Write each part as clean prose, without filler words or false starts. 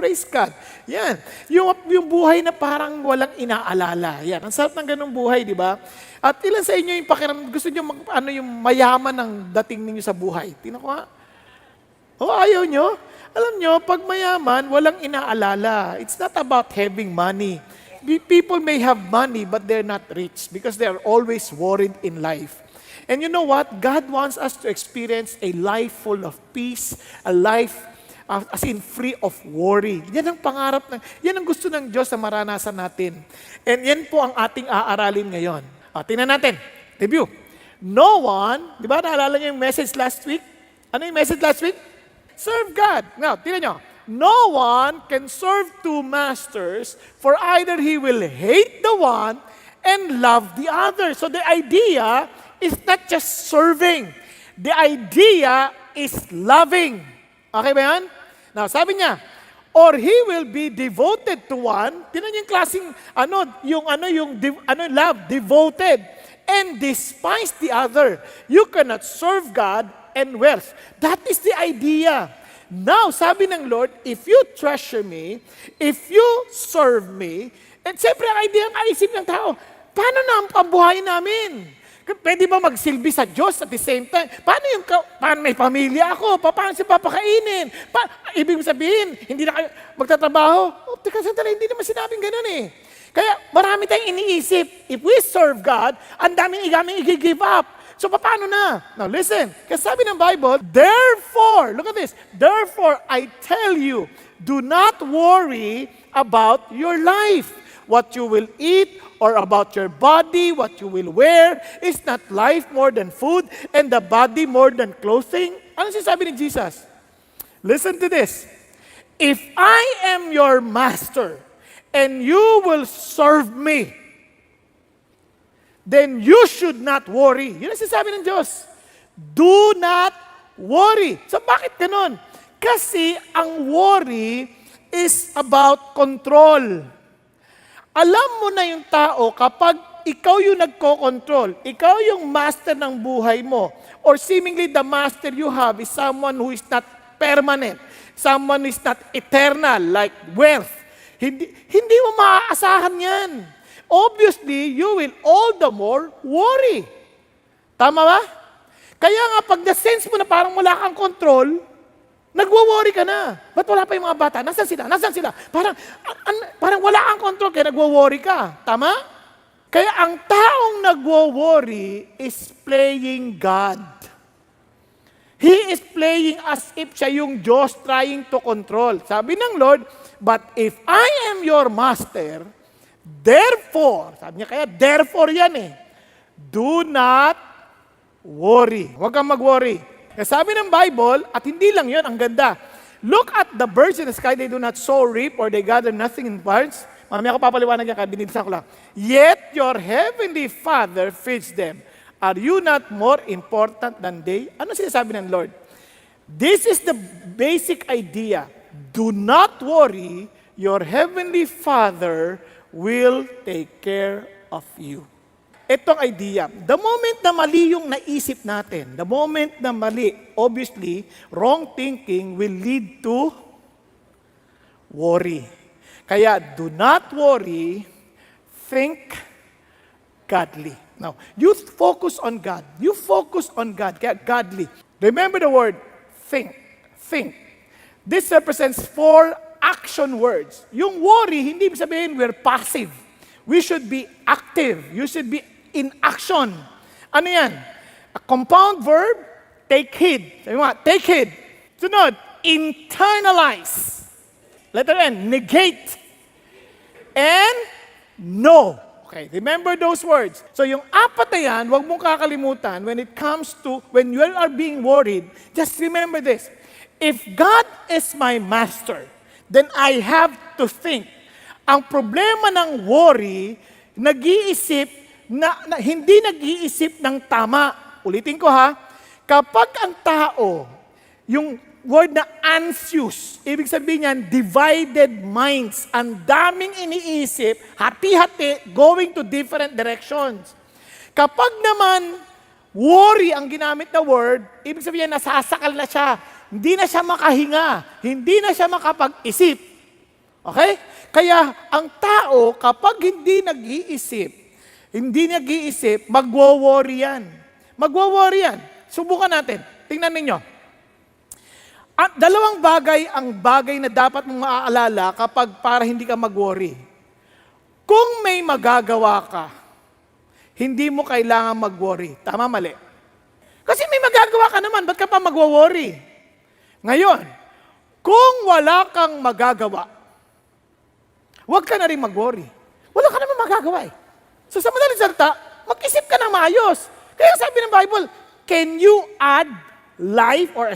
Praise God. Yan. Yung buhay na parang walang inaalala. Yan. Ang sarap ng ganung buhay, di ba? At ilan sa inyo yung gusto nyo yung mayaman ng dating ninyo sa buhay? Tingnan ko nga. Ayaw nyo? Alam nyo, pag mayaman, walang inaalala. It's not about having money. People may have money, but they're not rich because they are always worried in life. And you know what? God wants us to experience a life full of peace, a life as in free of worry. Yan ang pangarap, yan ang gusto ng Diyos na maranasan natin. And yan po ang ating aaralin ngayon. Tingnan natin. Review. No one, di ba naalala niyo yung message last week? Ano yung message last week? Serve God. Now, tingnan nyo. No one can serve two masters, for either he will hate the one and love the other. So the idea is not just serving. The idea is loving. Okay ba yan? Now, sabi niya, or he will be devoted to one. Tingnan niyo yung klaseng, love, devoted, and despise the other. You cannot serve God and wealth. That is the idea. Now, sabi ng Lord, if you treasure me, if you serve me, and siyempre ang idea ang isip ng tao, paano na ang pambuhay namin? Pwede ba magsilbi sa Diyos at the same time? Paano may pamilya ako? Paano siya papakainin? Ibig sabihin, hindi na kayo magtatrabaho? Teka sandali, hindi naman sinabing ganun eh. Kaya marami tayong iniisip. If we serve God, ang daming i-give up. So paano na? Now listen, kasi sabi ng Bible, therefore, look at this, therefore I tell you, do not worry about your life, what you will eat, or about your body, what you will wear. Is not life more than food, and the body more than clothing? Ano sinasabi ni Jesus? Listen to this. If I am your master, and you will serve me, then you should not worry. Yun ang sinasabi ng Diyos. Do not worry. So bakit ganun? Kasi ang worry is about control. Alam mo na yung tao kapag ikaw yung nagko-control, ikaw yung master ng buhay mo, or seemingly the master you have is someone who is not permanent, someone who is not eternal, like wealth. Hindi mo maaasahan yan. Obviously, you will all the more worry. Tama ba? Kaya nga, pag na-sense mo na parang wala kang control, nagwo-worry ka na. Ba't wala pa yung mga bata? Nasaan sila? Nasaan sila? Parang wala kang control, kaya nagwo-worry ka. Tama? Kaya ang taong nagwo-worry is playing God. He is playing as if siya yung Diyos trying to control. Sabi ng Lord, but if I am your master, therefore, sabi niya kaya, therefore yan eh, do not worry. Huwag kang mag-worry. Kasi sabi ng Bible, at hindi lang yun, ang ganda. Look at the birds in the sky, they do not sow, reap, or they gather nothing in barns. Mamaya ko papaliwanag yan, kaya binibisa ko lang. Yet your heavenly Father feeds them. Are you not more important than they? Ano sinasabi ng Lord? This is the basic idea. Do not worry, your heavenly Father will take care of you. Itong idea, the moment na mali yung naisip natin, the moment na mali, obviously, wrong thinking will lead to worry. Kaya, do not worry, think godly. Now, you focus on God. You focus on God, kaya godly. Remember the word, think. Think. This represents 4 action words. Yung worry, hindi sabihin we're passive. We should be active. You should be in action. Ano yan? A compound verb, take heed. Sabi mo nga, take heed. Sunod, internalize. Letter N, negate. And know. Okay, remember those words. So yung 4 na yan, huwag mong kakalimutan when it comes to, when you are being worried, just remember this. If God is my master, then I have to think. Ang problema ng worry, nag-iisip hindi nag-iisip ng tama. Ulitin ko ha, kapag ang tao, yung word na anxious, ibig sabihin niyan, divided minds, ang daming iniisip, hati-hati, going to different directions. Kapag naman, worry ang ginamit na word, ibig sabihin nasasakal na siya, hindi na siya makahinga, hindi na siya makapag-isip. Okay? Kaya ang tao, kapag hindi nag-iisip, magwo-worry yan. Magwo-worry yan. Subukan natin. Tingnan ninyo. At dalawang bagay ang bagay na dapat mong maaalala kapag para hindi ka mag-worry. Kung may magagawa ka, hindi mo kailangan mag-worry. Tama, mali? Kasi may magagawa ka naman, ba't ka pa mag-worry? Ngayon, kung wala kang magagawa, huwag ka na rin mag-worry. Wala ka naman magagawa eh. So sa madaling salita, mag-isip ka ng maayos. Kaya sabi ng Bible, can you add life or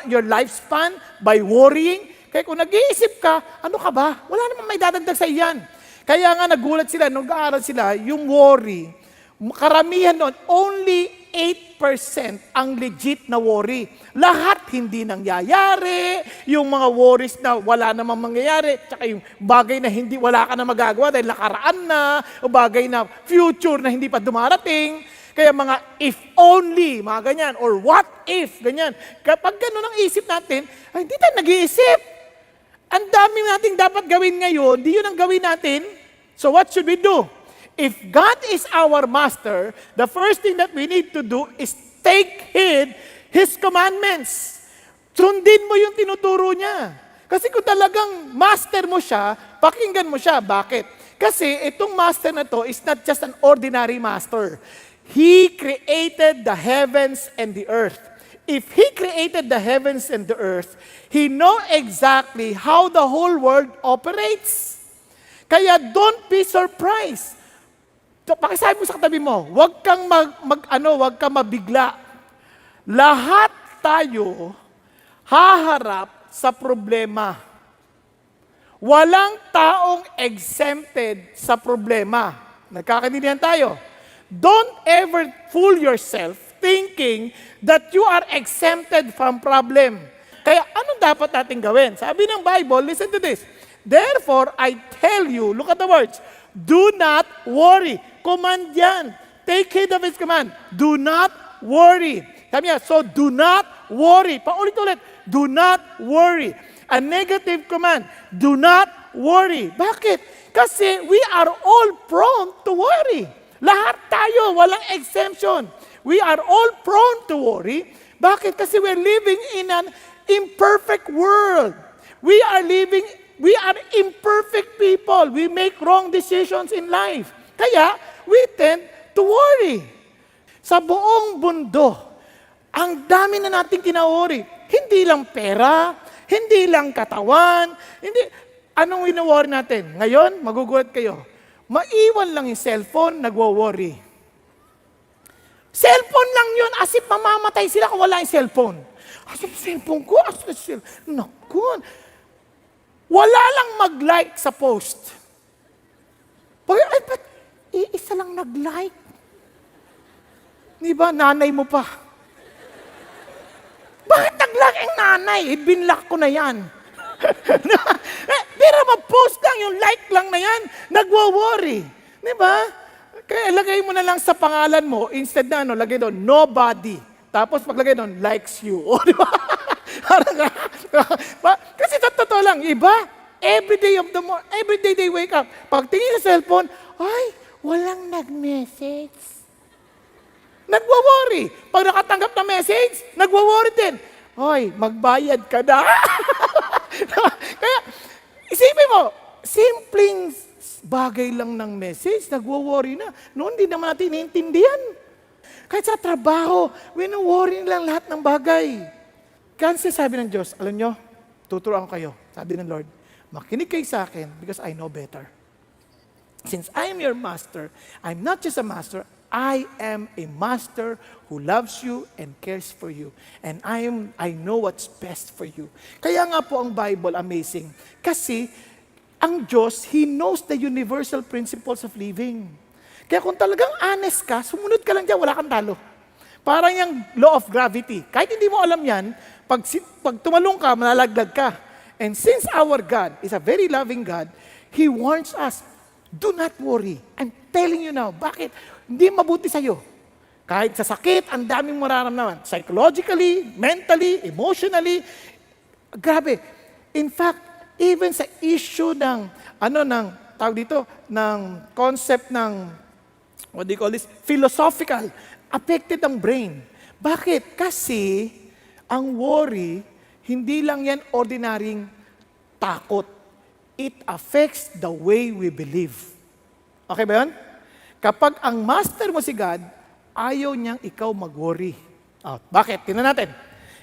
your lifespan by worrying? Kaya kung nag-iisip ka, ano ka ba? Wala naman may dadagdag sa iyan. Kaya nga nagulat sila, nung nag-aaral sila, yung worry, karamihan doon, only 8% ang legit na worry. Lahat hindi nangyayari, yung mga worries na wala namang mangyayari, tsaka yung bagay na hindi wala ka na magagawa dahil nakaraan na, o bagay na future na hindi pa dumarating. Kaya mga if only, mga ganyan, or what if, ganyan. Kapag gano'n ang isip natin, ay hindi tayo nag-iisip. Ang dami nating dapat gawin ngayon, di yun ang gawin natin. So what should we do? If God is our master, the first thing that we need to do is take heed His commandments. Sundin mo yung tinuturo niya. Kasi kung talagang master mo siya, pakinggan mo siya. Bakit? Kasi itong master na to is not just an ordinary master. He created the heavens and the earth. If He created the heavens and the earth, He know exactly how the whole world operates. Kaya don't be surprised. Pakisabi mo sa katabi mo, huwag kang huwag kang mabigla. Lahat tayo haharap sa problema. Walang taong exempted sa problema. Nagkakaintindihan tayo. Don't ever fool yourself thinking that you are exempted from problem. Kaya anong dapat natin gawin? Sabi ng Bible, listen to this. Therefore, I tell you, look at the words, do not worry. Command yan. Take heed of His command. Do not worry. Sabi niya, so do not worry. Paulit-ulit, do not worry. A negative command, do not worry. Bakit? Kasi we are all prone to worry. Lahat tayo, walang exemption. We are all prone to worry. Bakit? Kasi we're living in an imperfect world. We are imperfect people. We make wrong decisions in life. Kaya, we tend to worry. Sa buong mundo, ang dami na nating kina-worry. Hindi lang pera, hindi lang katawan, anong wino-worry natin? Ngayon, magugulat kayo. Maiwan lang yung cellphone, nagwo-worry. Cellphone lang yun, as if mamamatay sila kung wala yung cellphone. Asan yung cellphone ko? Asan yung cellphone? Naku, wala lang mag-like sa post. Ay, ba't iisa lang nag-like? Di ba, nanay mo pa? Bakit nag-like ang nanay? Binlock ko na yan. Pero ma-post lang, yung like lang na yan, nagwo-worry. Di ba? Kaya lagay mo na lang sa pangalan mo, instead na lagay doon, nobody. Tapos paglagay doon, likes you. O, di ba? Kasi sa totoo lang, iba, every day they wake up, pag tingin sa cellphone, ay, walang nag-message. Nagwo-worry. Pag nakatanggap na message, nagwo-worry din. Hoy, magbayad ka na. Kaya, isipin mo, simpleng bagay lang ng message, nagwo-worry na. Noon, hindi naman natin iniintindihan. Kahit sa trabaho, wino-worry lang lahat ng bagay. Kasi sabi ng Diyos, alam nyo, tuturuan ko kayo. Sabi ng Lord, makinig kayo sa akin because I know better. Since I am your master, I'm not just a master, I am a master who loves you and cares for you. And I know what's best for you. Kaya nga po ang Bible amazing. Kasi ang Diyos, He knows the universal principles of living. Kaya kung talagang honest ka, sumunod ka lang dyan, wala kang talo. Parang yung law of gravity. Kahit hindi mo alam yan, pag tumalong ka, malalaglag ka. And since our God is a very loving God, He warns us, do not worry. I'm telling you now, bakit? Hindi mabuti sa'yo. Kahit sa sakit, ang daming mararamdaman. Psychologically, mentally, emotionally. Grabe. In fact, Even sa issue ng, tawag dito, ng concept ng, what do you call this, philosophical, affected ang brain. Bakit? Kasi, ang worry, hindi lang yan ordinaryong takot. It affects the way we believe. Okay ba yun? Kapag ang master mo si God, ayaw niyang ikaw mag-worry. Bakit? Tingnan natin.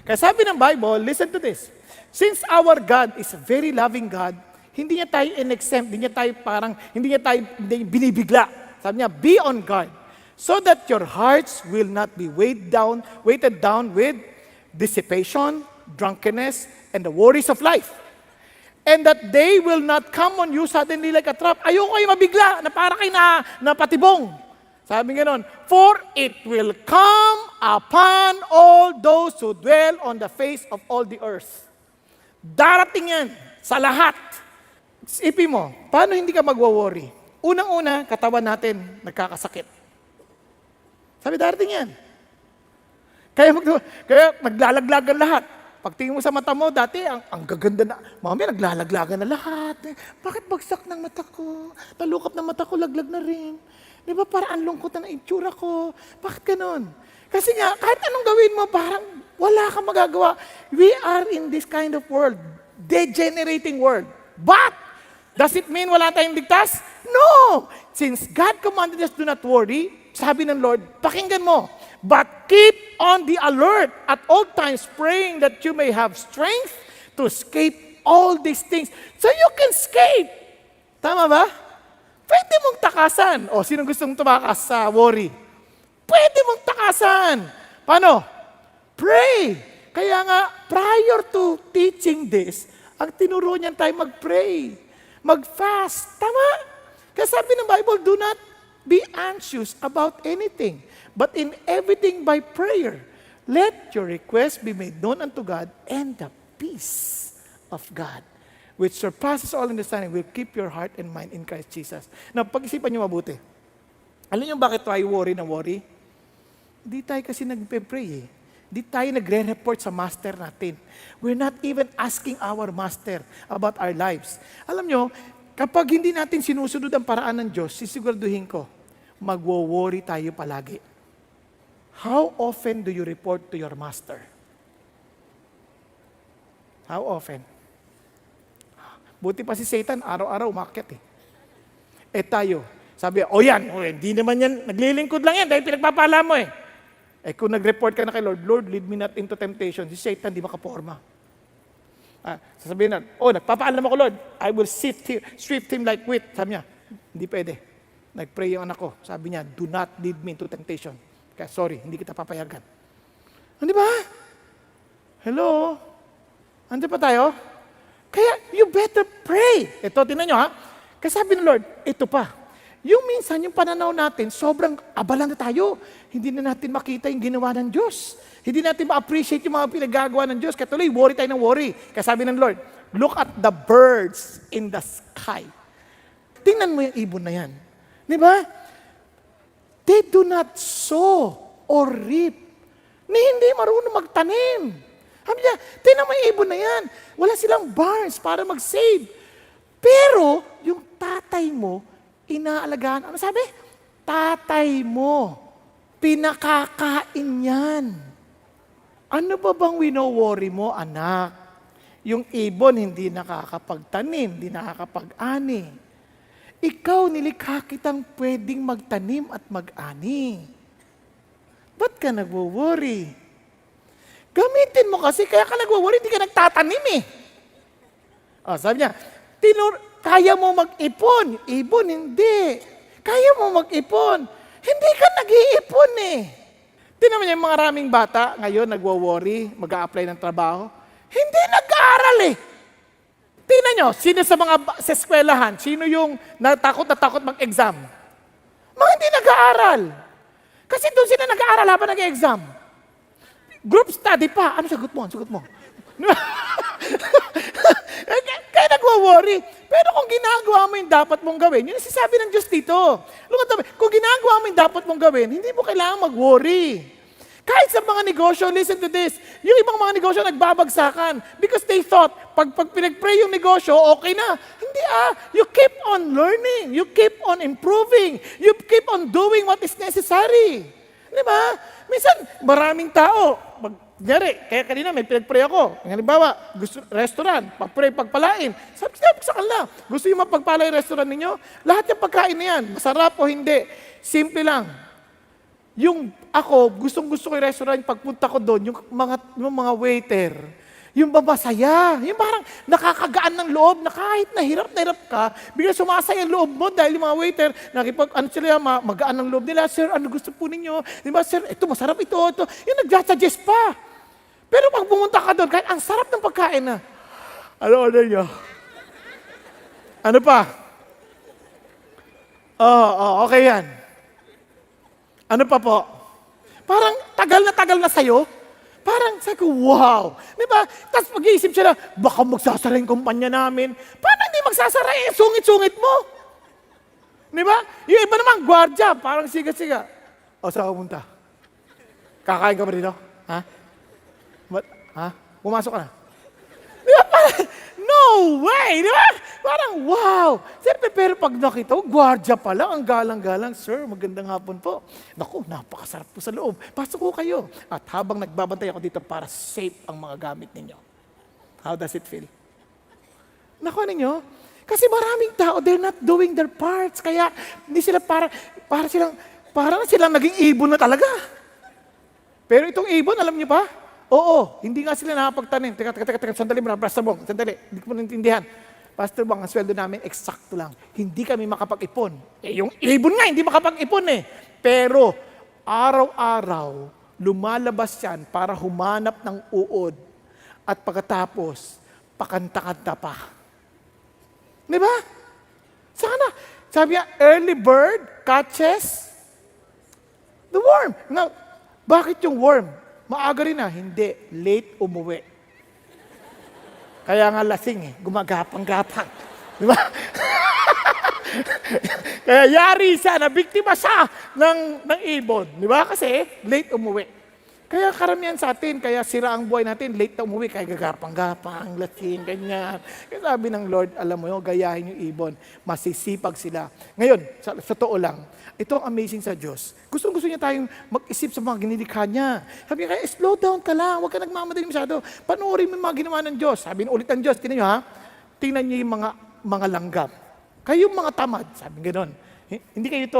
Kaya sabi ng Bible, listen to this. Since our God is a very loving God, hindi niya tayo in-exempt, hindi niya tayo binibigla. Sabi niya, be on guard, so that your hearts will not be weighted down with dissipation, drunkenness, and the worries of life. And that they will not come on you suddenly like a trap. Ayoko kayo mabigla, na para kayo napatibong. Sabi nga nun, for it will come upon all those who dwell on the face of all the earth. Darating yan sa lahat. Isipin mo, paano hindi ka magwo-worry? Unang-una, katawan natin nagkakasakit. Sabi, darating yan. Kaya naglalaglagan lahat. Pagtingin mo sa mata mo, dati, ang gaganda na. Mamaya, naglalaglagan na lahat. Bakit bagsak ng mata ko? Talukap ng mata ko, laglag na rin. Di ba, parang ang lungkot na itsura ko. Bakit ganun? Kasi nga, kahit anong gawin mo, parang wala kang magagawa. We are in this kind of world, degenerating world. But, does it mean wala tayong ligtas? No! Since God commanded us do not worry, sabi ng Lord, pakinggan mo, but keep on the alert at all times, praying that you may have strength to escape all these things. So you can escape. Tama ba? Pwede mong takasan. O, sino gustong tumakas sa worry? Pwede mong takasan. Paano? Pray. Kaya nga, prior to teaching this, ang tinuro niyan tayo mag-pray, mag-fast. Tama? Kasi sabi ng Bible, do not be anxious about anything, but in everything by prayer, let your request be made known unto God, and the peace of God, which surpasses all understanding, will keep your heart and mind in Christ Jesus. Now, pag-isipan niyo mabuti. Alam niyo bakit tayo worry na worry? Hindi tayo kasi nagpe-pray eh. Hindi tayo nagre-report sa master natin. We're not even asking our master about our lives. Alam niyo, kapag hindi natin sinusunod ang paraan ng Diyos, sisiguraduhin ko, magwo-worry tayo palagi. How often do you report to your master? How often? Buti pa si Satan, araw-araw umakyat eh. Tayo, sabi, hindi naman yan, naglilingkod lang yan dahil pinagpapala mo eh. Kung nag-report ka na kay Lord, Lord, lead me not into temptation, si Satan di makaporma. Sasabihin na, nagpapaalam ako, Lord, I will swift him like wheat. Sabi niya, hindi pwede. Nag-pray yung anak ko. Sabi niya, do not lead me into temptation. Kaya sorry, hindi kita papayagan. Hindi ba? Hello? Andiyan pa tayo? Kaya you better pray. Ito, tinan nyo ha. Kasi sabi ng Lord, ito pa. Yung minsan, yung pananaw natin, sobrang abala na tayo. Hindi na natin makita yung ginawa ng Diyos. Hindi natin ma-appreciate yung mga pinagagawa ng Diyos. Kaya tuloy, worry tayo ng worry. Kaya sabi ng Lord, look at the birds in the sky. Tingnan mo yung ibon na yan. Di ba? They do not sow or reap. Hindi marunong magtanim. Sabi niya, tingnan mo yung ibon na yan. Wala silang barns para mag-save. Pero, yung tatay mo, inaalagaan. Ano sabi? Tatay mo, pinakakain yan. Ano ba bang wino-worry mo, anak? Yung ibon hindi nakakapagtanim, hindi nakakapag-ani. Ikaw nilikha kitang pwedeng magtanim at mag-ani. Ba't ka nagwo-worry? Gamitin mo kasi, kaya ka nagwo-worry, hindi ka nagtatanim eh. Sabi niya, kaya mo mag-ipon. Ibon, hindi. Kaya mo mag-ipon. Hindi ka nag-iipon eh. Tingnan mo niya yung mga maraming bata ngayon nagwo-worry, mag-a-apply ng trabaho. Hindi nag-aaral eh. Tingnan nyo, sino sa eskwelahan, sino yung natakot mag-exam? Mga hindi nag-aaral. Kasi doon sila nag-aaral habang nag-exam. Group study pa. Ano sagot mo? Kaya nagwo-worry. Pero kung ginagawa mo yung dapat mong gawin, yun ang sinasabi ng Diyos dito. Kung ginagawa mo yung dapat mong gawin, hindi mo kailangan mag-worry. Kahit sa mga negosyo, listen to this, yung ibang mga negosyo nagbabagsakan because they thought, pag pinag-pray yung negosyo, okay na. Hindi you keep on learning, you keep on improving, you keep on doing what is necessary. Di ba? Minsan, maraming tao, kaya kanina may pinag-pray ako. Halimbawa, gusto restaurant, pag-pray, pagpalain. Sabi sa kanila, gusto yung mapagpala yung restaurant ninyo? Lahat yung pagkain na yan, masarap o hindi. Simple lang. Yung ako, gustong-gusto ko yung restaurant, pagpunta ko doon, yung mga waiter, yung babasaya, yung parang nakakagaan ng loob na kahit na hirap ka, bigla sumasaya ang loob mo dahil yung mga waiter, magaan ng loob nila, sir, ano gusto po ninyo? Di ba, sir, ito, masarap ito. Yung nag-suggest pa. Pero pag pumunta ka doon, kahit ang sarap ng pagkain na, ano order nyo? Ano pa? Okay yan. Ano pa po? Parang tagal na sa'yo. Parang sabi ko, wow. Di ba? Tapos pag-iisip siya na, baka magsasara yung kumpanya namin. Paano hindi magsasara sungit-sungit mo? Di ba? Yung iba naman, gwardya, parang siga-siga. O, saan ka pumunta? Kakain ka ba dito? Pumasok ka na. Di ba? No way! Di ba? Parang wow! Siyempre, pero pag nakita ko, gwardya pala, ang galang-galang, sir, magandang hapon po. Naku, napakasarap po sa loob. Pasok ko kayo. At habang nagbabantay ako dito para safe ang mga gamit ninyo. How does it feel? Naku, ninyo? Kasi maraming tao, they're not doing their parts. Kaya, hindi sila para silang naging ibon na talaga. Pero itong ibon, alam niyo pa? Oo, hindi nga sila nakapagtanim. Teka, sandali mo na, Pastor Bong, sandali. Hindi ko naintindihan. Pastor Bong, ang sweldo namin, eksakto lang. Hindi kami makapag-ipon. Yung ibon nga, hindi makapag-ipon eh. Pero, araw-araw, lumalabas yan para humanap ng uod. At pagkatapos, pakanta-kanta pa. Di ba? Sana. Sabi niya, early bird catches the worm. Now, bakit yung worm? Maaga rin hindi. Late umuwi. Kaya nga lasing gumagapang-gapang. Di ba? Kaya yari siya, nabiktima siya ng ibon. Di ba? Kasi late umuwi. Kaya karamihan sa atin, kaya sira ang buhay natin, late na umuwi, kaya gagapang-gapang, lasing, ganyan. Kaya sabi ng Lord, alam mo yun, gayahin yung ibon, masisipag sila. Ngayon, sa totoo lang, ito ang amazing sa Diyos. Gusto niya tayong mag-isip sa mga ginilikha niya. Sabi niya, kaya slow down ka lang, huwag ka nagmamadali masyado. Panoorin mo yung mga ginawa ng Diyos. Sabi ulit ng Diyos, tingnan niyo tingnan niyo yung mga langgam. Kayong mga tamad, sabi gano'n. Hindi kayo ito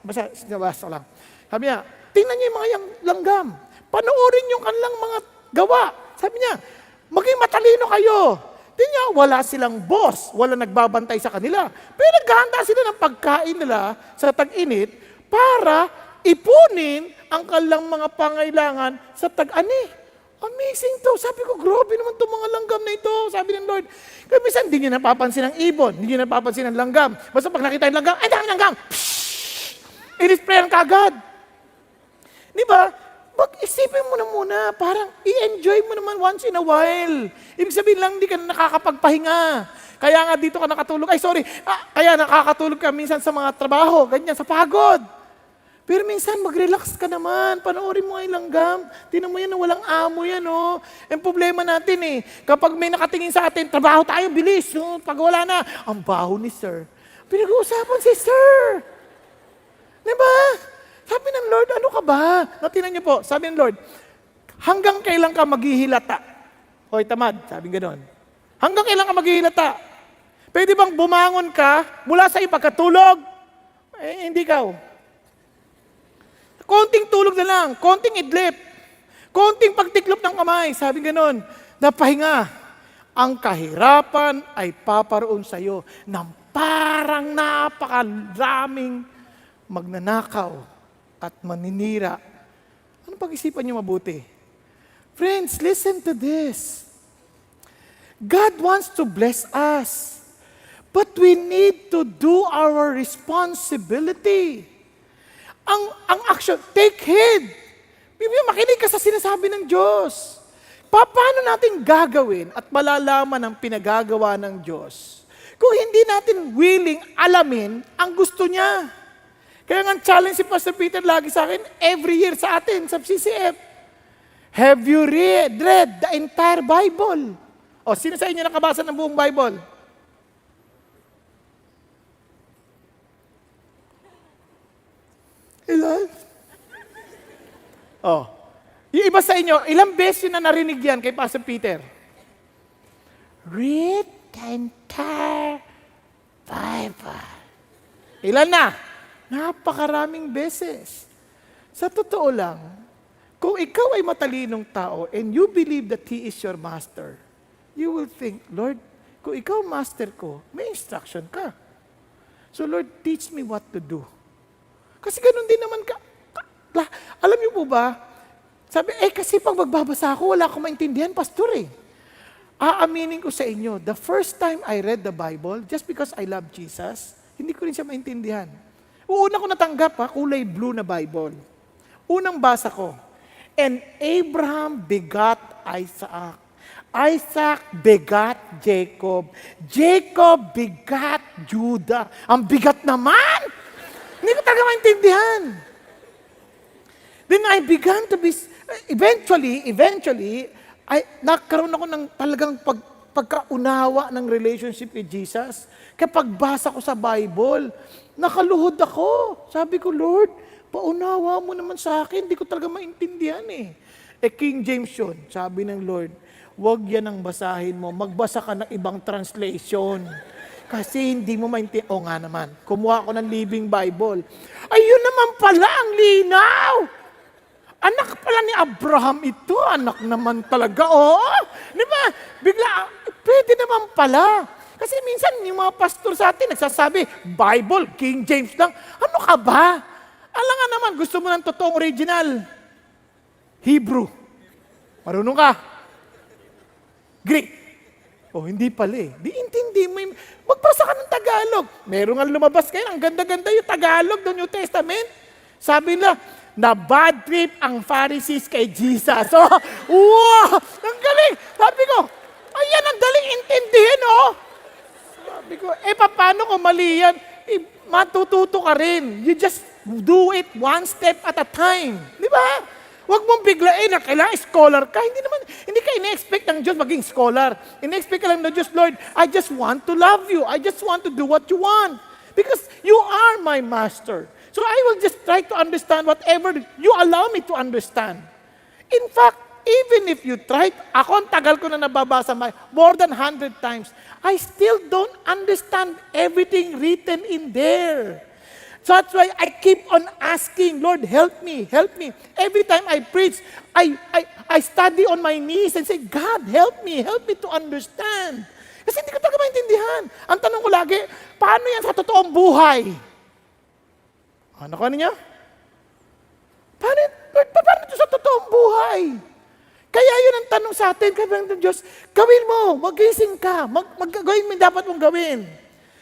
basta sinabasa lang. Sabi niya, tingnan niyo yung mga langgam. Panoorin yung kanilang mga gawa. Sabi niya, maging matalino kayo. Tingnan niyo, wala silang boss, wala nagbabantay sa kanila. Pero naghahanda sila ng pagkain nila sa tag-init para ipunin ang kanilang mga pangailangan sa tag-ani. Amazing to. Sabi ko, grabe naman itong mga langgam na ito. Sabi ng Lord. Kaya minsan, hindi niyo napapansin ang ibon. Hindi niyo napapansin ang langgam. Basta pag nakita yung langgam, ay, dami langgam! I-displayan ka agad. Di ba? Mag-isipin mo na muna, parang i-enjoy mo naman once in a while. Ibig sabihin lang, hindi ka nakakapagpahinga. Kaya nga dito ka nakatulog. Kaya nakakatulog ka minsan sa mga trabaho, ganyan, sa pagod. Pero minsan, mag-relax ka naman. Panoorin mo ay langgam. Tinan mo yan na walang amo yan, Ang problema natin kapag may nakatingin sa atin, trabaho tayo, bilis. Pag wala na, ang baho ni Sir. Pinag-uusapan si Sir. Diba? Sabi ng Lord, ano ka ba? Natinan niyo po, sabi ng Lord, hanggang kailan ka maghihilata? Hoy, tamad, sabi gano'n. Hanggang kailan ka maghihilata? Pwede bang bumangon ka mula sa ipagkatulog? Hindi ka. Konting tulog na lang, konting idlip, konting pagtiklop ng kamay, sabi gano'n, napahinga. Ang kahirapan ay paparoon sa iyo ng parang napakaraming magnanakaw at maninira. Ano pag-isipan niyo mabuti? Friends, listen to this. God wants to bless us. But we need to do our responsibility. Ang action, take heed. Makinig ka sa sinasabi ng Diyos. Paano natin gagawin at malalaman ang pinagagawa ng Diyos kung hindi natin willing alamin ang gusto niya? Kaya nga challenge si Pastor Peter lagi sa akin, every year sa atin, sa CCF. Have you read the entire Bible? O, sino sa inyo nakabasa ng buong Bible? Ilan? Oh. Yung iba sa inyo, ilang beses yun na narinig yan kay Pastor Peter? Read the entire Bible. Ilan na? Napakaraming beses. Sa totoo lang, kung ikaw ay matalinong tao and you believe that He is your master, you will think, Lord, kung ikaw master ko, may instruction ka. So Lord, teach me what to do. Kasi ganun din naman alam niyo po ba, sabi, kasi pag magbabasa ako, wala akong maintindihan, pastor eh. Aaminin ko sa inyo, the first time I read the Bible, just because I love Jesus, hindi ko rin siya maintindihan. Una ko natanggap, kulay blue na Bible. Unang basa ko, and Abraham begot Isaac. Isaac begot Jacob. Jacob begot Judah. Ang bigat naman! Hindi ko talaga maintindihan. Then I began to be, eventually, nagkaroon ako ng talagang pagkaunawa ng relationship with Jesus. Kapag basa ko sa Bible, nakaluhod ako. Sabi ko, Lord, paunawa mo naman sa akin. Hindi ko talaga maintindihan eh. King James yun, sabi ng Lord, huwag yan ang basahin mo. Magbasa ka ng ibang translation. Kasi hindi mo maintindihan. O nga naman, kumuha ako ng Living Bible. Ayun naman pala ang linaw! Anak pala ni Abraham ito. Anak naman talaga, oo. Di ba? Bigla, pwede naman pala. Kasi minsan yung mga pastor sa atin nagsasabi, Bible, King James lang. Ano ka ba? Alam nga naman, gusto mo ng totoong original. Hebrew. Marunong ka. Greek. Hindi pala eh. Di intindi mo yung, magbasa ka ng Tagalog. Meron nga lumabas kayo, ang ganda-ganda yung Tagalog ng New Testament. Sabi nila, na bad trip ang Pharisees kay Jesus. So, wow! Ang galing! Sabi ko, ayan ang daling intindihin, oh! Sabi ko, paano kung mali yan? Matututo ka rin. You just do it one step at a time. Di ba? Huwag mong biglain na kailangan scholar ka. Hindi ka ina-expect ng Diyos maging scholar. Ina-expect ka lang ng Diyos, Lord, I just want to love you. I just want to do what you want. Because you are my master. So I will just try to understand whatever you allow me to understand. In fact, even if you try, ako ang tagal ko na nababasa more than 100 times, I still don't understand everything written in there. So that's why I keep on asking, Lord, help me, help me. Every time I preach, I study on my knees and say, God, help me to understand. Kasi hindi ko talaga maintindihan. Ang tanong ko lagi, paano yan sa totoong buhay? Nakuha niyo? Paano ito sa totoong buhay? Kaya yun ang tanong sa atin, kaya ng Diyos, gawin mo, magising ka, gawin mo dapat mong gawin.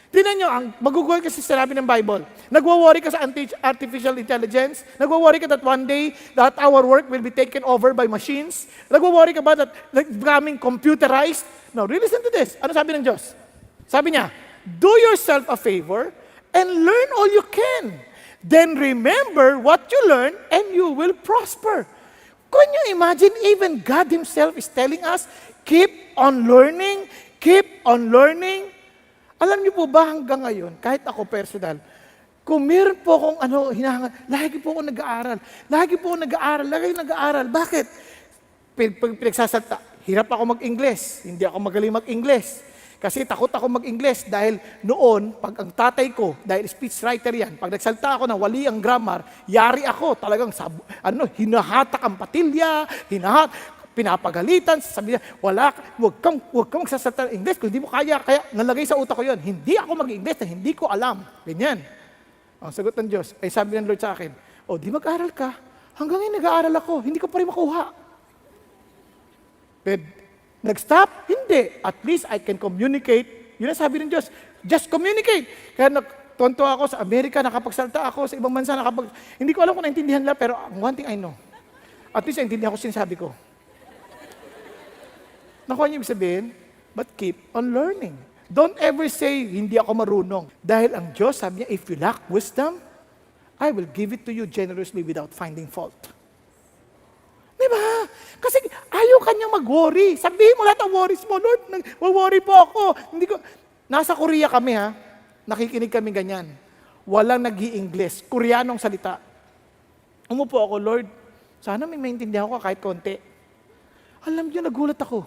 Tingnan nyo, mag-google kasi sinabi ng Bible. Nagwo-worry ka sa artificial intelligence. Nagwo-worry ka that one day that our work will be taken over by machines. Nagwo-worry ka ba that becoming computerized? No, really listen to this. Ano sabi ng Diyos? Sabi niya, do yourself a favor and learn all you can. Then remember what you learn and you will prosper. Can you imagine even God Himself is telling us, keep on learning, keep on learning. Alam niyo po ba hanggang ngayon, kahit ako personal, kung meron po akong hinahangad, lagi po ako nag-aaral. Bakit? Pinagsasalta, hirap ako mag-Ingles, hindi ako magaling mag-Ingles. Kasi takot ako mag-Ingles dahil noon, pag ang tatay ko, dahil speechwriter yan, pag nagsalta ako na wali ang grammar, yari ako, talagang hinahatak ang patilya, pinapagalitan, sabi niya, huwag kang magsasalta ng Ingles, kung hindi mo kaya nalagay sa utak ko yun, hindi ako mag-Ingles na hindi ko alam. Ganyan. Ang sagot ng Diyos, ay sabi ng Lord sa akin, di mag-aral ka, hanggang ngayon nag-aaral ako, hindi ko pa rin makuha. But, nag-stop? Hindi. At least I can communicate. Yun ang sabi ng Diyos. Just communicate. Kaya nagtonto ako sa Amerika, nakapagsalta ako sa ibang bansa, hindi ko alam kung naintindihan nila, pero one thing I know. At least naintindihan ko sinasabi ko. Nakuha niyo ibig sabihin? But keep on learning. Don't ever say, hindi ako marunong. Dahil ang Diyos, sabi niya, if you lack wisdom, I will give it to you generously without finding fault. Di Di ba? Kasi ayaw kanyang mag-worry. Sabihin mo lahat ang worries mo, Lord, worry po ako. Hindi ko... Nasa Korea kami ha, nakikinig kami ganyan. Walang nag-i-English, Koreanong salita. Umupo ako, Lord, sana may maintindihan ko kahit konti. Alam niyo, nagulat ako.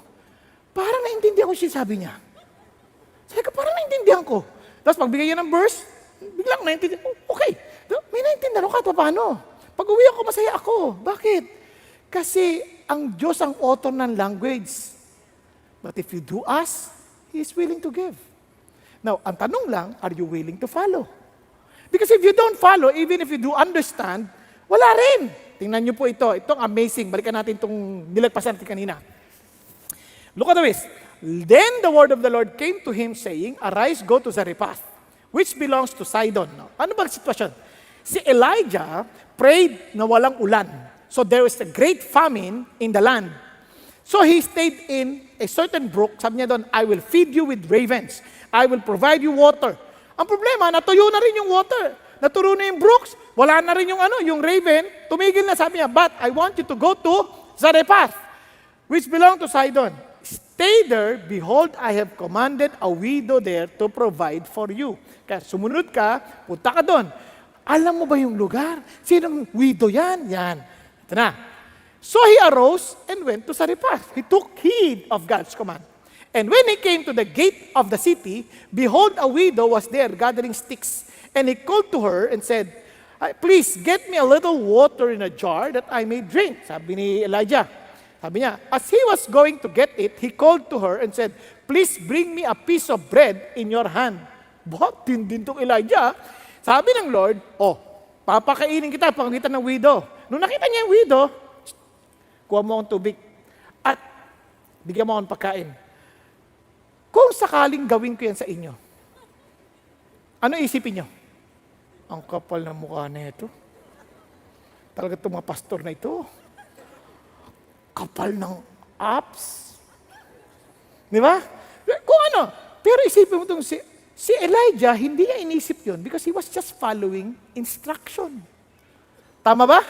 Parang naintindihan ko siya sabi niya. Sabi ko, parang naintindihan ko. Tapos pagbigay niya ng verse, biglang naintindihan ko, okay, may naintindihan ko kahit paano. Pag uwi ako, masaya ako. Bakit? Kasi ang Diyos ang author ng language. But if you do ask, He is willing to give. Now, ang tanong lang, are you willing to follow? Because if you don't follow, even if you do understand, wala rin. Tingnan niyo po ito. Itong amazing. Balikan natin itong nilagpasan natin kanina. Look at this. Then the word of the Lord came to him saying, arise, go to Zarephath, which belongs to Sidon. No? Ano ba ang sitwasyon? Si Elijah prayed na walang ulan. So there was a great famine in the land. So he stayed in a certain brook. Sabi niya doon, I will feed you with ravens. I will provide you water. Ang problema, natuyo na rin yung water. Naturo na yung brooks. Wala na rin yung raven. Tumigil na, sabi niya, but I want you to go to Zarephath, which belong to Sidon. Stay there, behold, I have commanded a widow there to provide for you. Kaya sumunod ka, punta ka doon. Alam mo ba yung lugar? Sinong widow yan? Yan. Ito na. So he arose and went to Zarephath. He took heed of God's command. And when he came to the gate of the city, behold, a widow was there gathering sticks. And he called to her and said, please get me a little water in a jar that I may drink. Sabi ni Elijah. Sabi niya, as he was going to get it, he called to her and said, please bring me a piece of bread in your hand. Bakit din tong Elijah? Sabi ng Lord, papakainin kita pagkita ng widow. Nung nakita niya yung widow, kuha mo akong tubig at bigyan mo akong pagkain. Kung sakaling gawin ko yan sa inyo, ano isipin niyo? Ang kapal ng mukha na ito. Talaga itong mga pastor na ito. Kapal ng abs. Di ba? Kung ano. Pero isipin mo itong si Elijah, hindi niya inisip yun because he was just following instruction. Tama ba?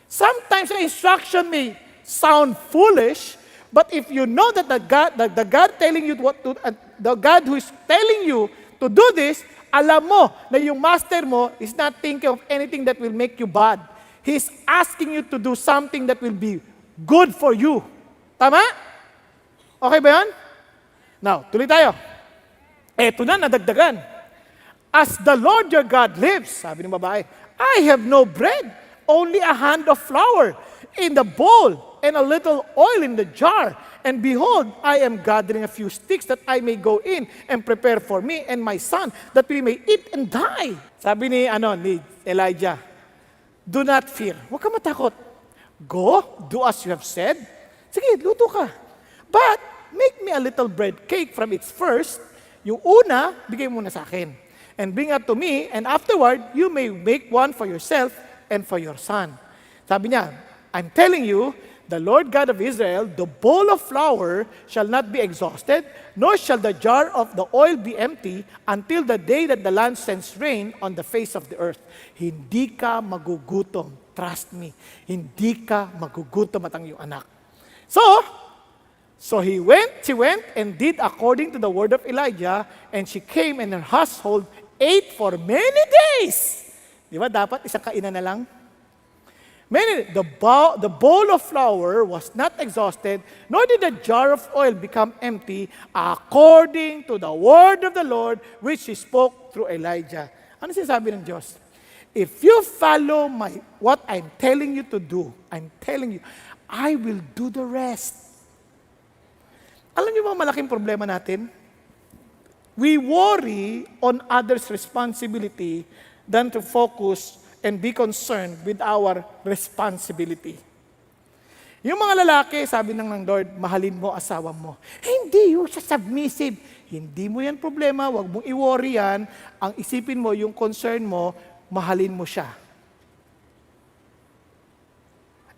Sometimes the instruction may sound foolish, but if you know that the God telling you what to, the God who is telling you to do this, alam mo na yung master mo is not thinking of anything that will make you bad. He's asking you to do something that will be good for you. Tama? Okay ba yan? Now, tuloy tayo. Eto na, nadagdagan. As the Lord your God lives, sabi ng babae, I have no bread, only a hand of flour in the bowl and a little oil in the jar. And behold, I am gathering a few sticks that I may go in and prepare for me and my son that we may eat and die. Sabi ni Elijah, do not fear. Huwag ka matakot. Go, do as you have said. Sige, luto ka. But make me a little bread cake from its first. Yung una, bigay mo na sa akin. And bring it to me, and afterward, you may make one for yourself and for your son. Sabi niya, I'm telling you, the Lord God of Israel, the bowl of flour shall not be exhausted, nor shall the jar of the oil be empty until the day that the land sends rain on the face of the earth. Hindi ka magugutom. Trust me. Hindi ka magugutom at ang iyong anak. So she went and did according to the word of Elijah, and she came and her household ate for many days. Di ba dapat isang kainan na lang? The bowl of flour was not exhausted, nor did the jar of oil become empty, according to the word of the Lord, which He spoke through Elijah. Ano sinasabi ng Diyos? If you follow what I'm telling you to do, I'm telling you, I will do the rest. Alam niyo ba malaking problema natin? We worry on others' responsibility than to focus and be concerned with our responsibility. Yung mga lalaki, sabi ng Lord, mahalin mo asawa mo. Hindi, yung submissive. Hindi mo yan problema, wag mong i-worry yan. Ang isipin mo, yung concern mo, mahalin mo siya.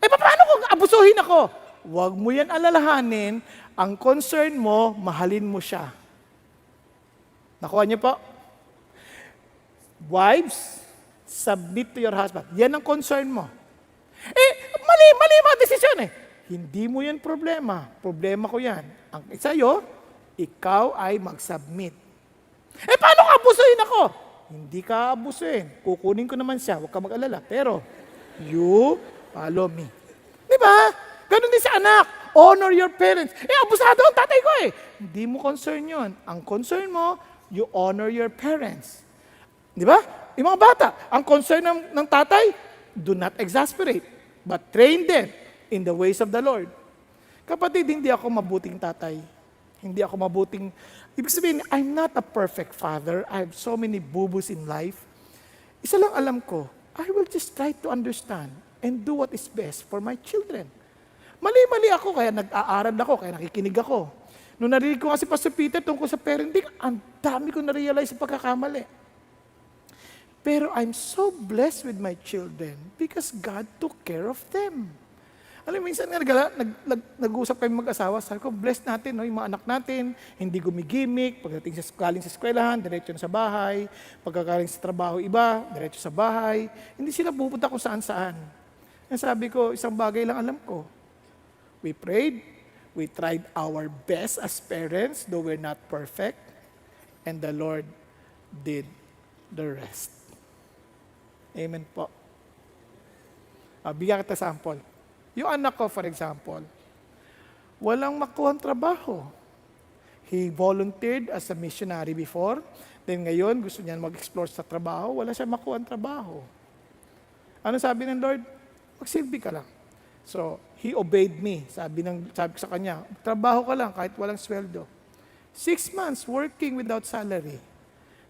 Paano kung abusuhin ako? Wag mo yan alalahanin. Ang concern mo, mahalin mo siya. Nakuha niyo po? Wives, submit to your husband. Yan ang concern mo. mali mga desisyon eh. Hindi mo yan problema. Problema ko yan. Ang sa'yo, ikaw ay mag-submit. Eh, paano ka abusuin ako? Hindi ka abusuin. Kukunin ko naman siya. Huwag ka mag-alala. Pero, you follow me. Di ba? Ganun din sa anak. Honor your parents. Eh, abusado ang tatay ko eh. Hindi mo concern yun. Ang concern mo, you honor your parents. Di ba? Yung mga bata, ang concern ng tatay, do not exasperate, but train them in the ways of the Lord. Kapatid, hindi ako mabuting tatay. Hindi ako mabuting, ibig sabihin, I'm not a perfect father. I have so many boo-boos in life. Isa lang alam ko, I will just try to understand and do what is best for my children. Mali-mali ako, kaya nag-aaral ako, kaya nakikinig ako. Nung narinig ko nga si Pastor Peter tungkol sa parenting, ang dami ko na-realize sa pagkakamali. Pero I'm so blessed with my children because God took care of them. Alam mo, minsan nga nag-uusap kami mag-asawa, sabi ko, blessed natin, no, yung mga anak natin, hindi gumigimik, pagdating galing sa eskwelahan, diretso na sa bahay, pagkagaling sa trabaho iba, diretso sa bahay, hindi sila pupunta kung saan-saan. Sabi ko, isang bagay lang alam ko, we prayed, we tried our best as parents, though we're not perfect, and the Lord did the rest. Amen po. Bigyan kita sample. Yung anak ko, for example, walang makuhang trabaho. He volunteered as a missionary before, then ngayon gusto niya mag-explore sa trabaho, wala siya makuhang trabaho. Ano sabi ng Lord? Magsilbi ka lang. So, he obeyed me. Sabi ko sa kanya, trabaho ka lang kahit walang sweldo. 6 months working without salary.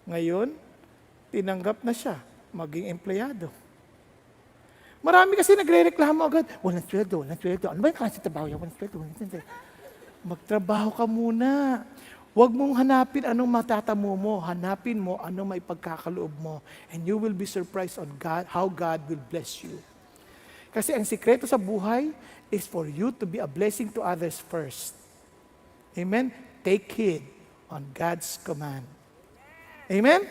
Ngayon, tinanggap na siya maging empleyado. Marami kasi nagre-reklamo agad, walang sweldo, walang sweldo. Ano ba yung klase trabaho yan? Walang sweldo, walang sweldo. Magtrabaho ka muna. Huwag mong hanapin anong matatamo mo. Hanapin mo anong may pagkakaloob mo. And you will be surprised on God, how God will bless you. Kasi ang sikreto sa buhay is for you to be a blessing to others first. Amen? Take heed on God's command. Amen?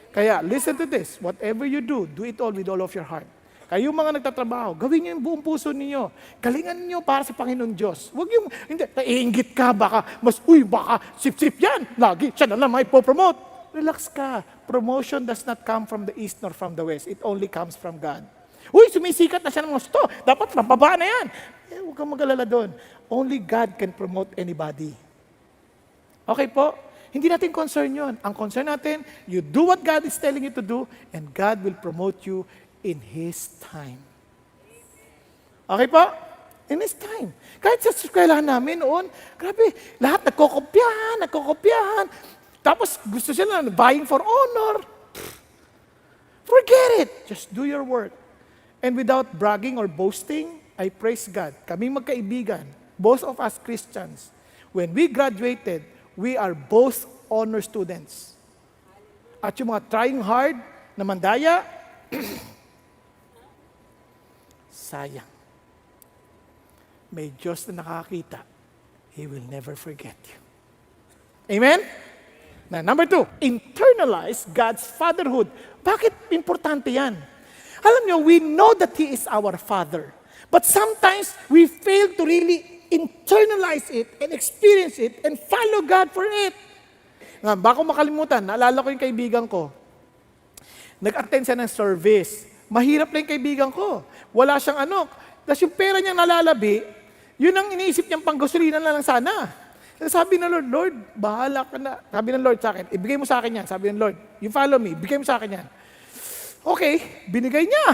Kaya, listen to this. Whatever you do it all with all of your heart. Kayong mga nagtatrabaho, gawin niyo yung buong puso ninyo. Galingan niyo para sa Panginoon Diyos. Huwag yung, hindi, naiingit ka, baka, baka, sip-sip yan. Lagi, siya na lang maipopromote. Relax ka. Promotion does not come from the east nor from the west. It only comes from God. Uy, sumisikat na siya ng gusto. Dapat mababa na yan. Huwag kang mag-alala doon. Only God can promote anybody. Okay po? Hindi natin concern yun. Ang concern natin, you do what God is telling you to do, and God will promote you in His time. Okay po? In His time. Kahit sa eskwelahan namin noon, grabe, lahat nagkokopyahan. Tapos gusto sila vying for honor. Forget it. Just do your work. And without bragging or boasting, I praise God. Kaming magkaibigan, both of us Christians, when we graduated, we are both honor students. At yung mga trying hard na mandaya, sayang. May Diyos na nakakita. He will never forget you. Amen? Now, number 2, internalize God's fatherhood. Bakit importante yan? Alam nyo, we know that He is our Father. But sometimes, we fail to really internalize it and experience it and follow God for it. Nga, baka makalimutan, naalala ko yung kaibigan ko. Nag-attend siya ng service. Mahirap lang yung kaibigan ko. Wala siyang ano. Tapos yung pera niyang nalalabi, yun ang iniisip niyang panggasolina na lang sana. Sabi ng Lord, Lord, bahala ka na. Sabi ng Lord sa akin, ibigay mo sa akin yan. Sabi ng Lord, you follow me, bigay mo sa akin yan. Okay, binigay niya.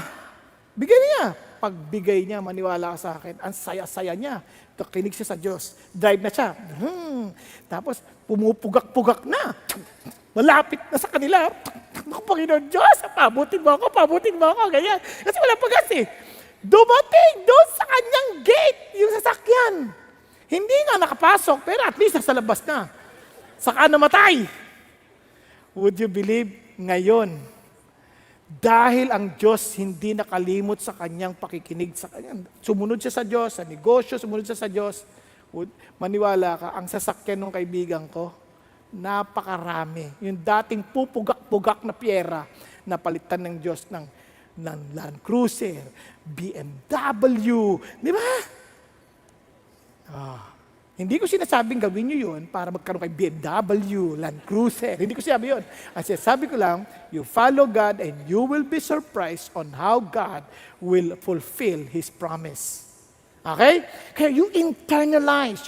Bigay niya. Pagbigay niya, maniwala ka sa akin, ang saya-saya niya. Kinig siya sa Diyos. Drive na siya. Tapos, pumupugak-pugak na. Malapit na sa kanila. Naku, Panginoon Diyos, pabutin mo ako, ganyan. Kasi wala pagas eh. Dumating doon sa kanyang gate, yung sasakyan. Hindi nga nakapasok, pero at least nasa labas na. Saka namatay. Would you believe ngayon, dahil ang Diyos hindi nakalimot sa kanyang pakikinig sa kanya. Sumunod siya sa Diyos, sa negosyo, sumunod siya sa Diyos. Maniwala ka, ang sasakyan ng kaibigan ko, napakarami. Yung dating pupugak-pugak na piyera, napalitan ng Diyos ng ng Land Cruiser, BMW, di ba? Hindi ko sinasabing gawin nyo yun para magkaroon kay BMW, Land Cruiser. Hindi ko sinabi yun. Ang sinasabi ko lang, you follow God and you will be surprised on how God will fulfill His promise. Okay? Kaya you internalize.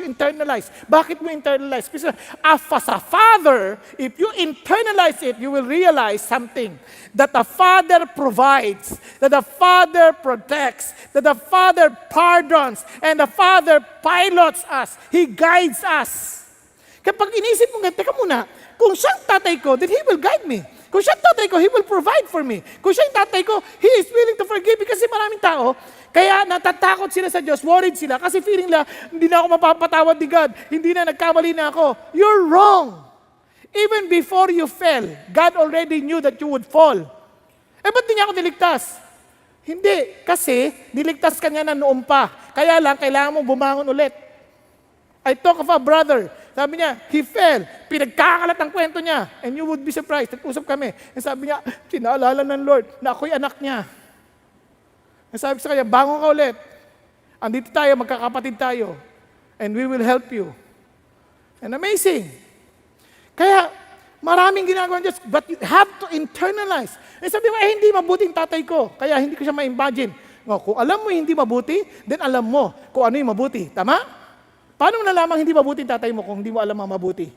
Bakit mo internalize? Kasi as a father, if you internalize it, you will realize something. That the Father provides, that the Father protects, that the Father pardons, and the Father pilots us. He guides us. Kapag inisip mo, teka muna, kung siyang tatay ko, then He will guide me. Kung siyang tatay ko, He will provide for me. Kung siyang tatay ko, He is willing to forgive me. Kasi maraming tao, kaya natatakot sila sa Diyos, worried sila, kasi feeling nila, hindi na ako mapapatawad ni God, hindi na, nagkamali na ako. You're wrong. Even before you fell, God already knew that you would fall. Ba't di niya ako niligtas? Hindi, kasi niligtas ka niya na noon pa. Kaya lang, kailangan mo bumangon ulit. I talk of a brother. Sabi niya, he fell. Pinagkakalat ang kwento niya. And you would be surprised. Nag-usap kami. And sabi niya, sinaalala ng Lord na ako'y anak niya. Sabi ko sa kanya, bangon ka ulit. Andito tayo, magkakapatid tayo. And we will help you. And amazing. Kaya, maraming ginagawa ng Diyos, but you have to internalize. And sabi mo, hindi mabuting tatay ko. Kaya hindi ko siya ma-imagine. Kung alam mo hindi mabuti, then alam mo kung ano yung mabuti. Tama? Paano mo nalamang hindi mabuti tatay mo kung hindi mo alam ang mabuti?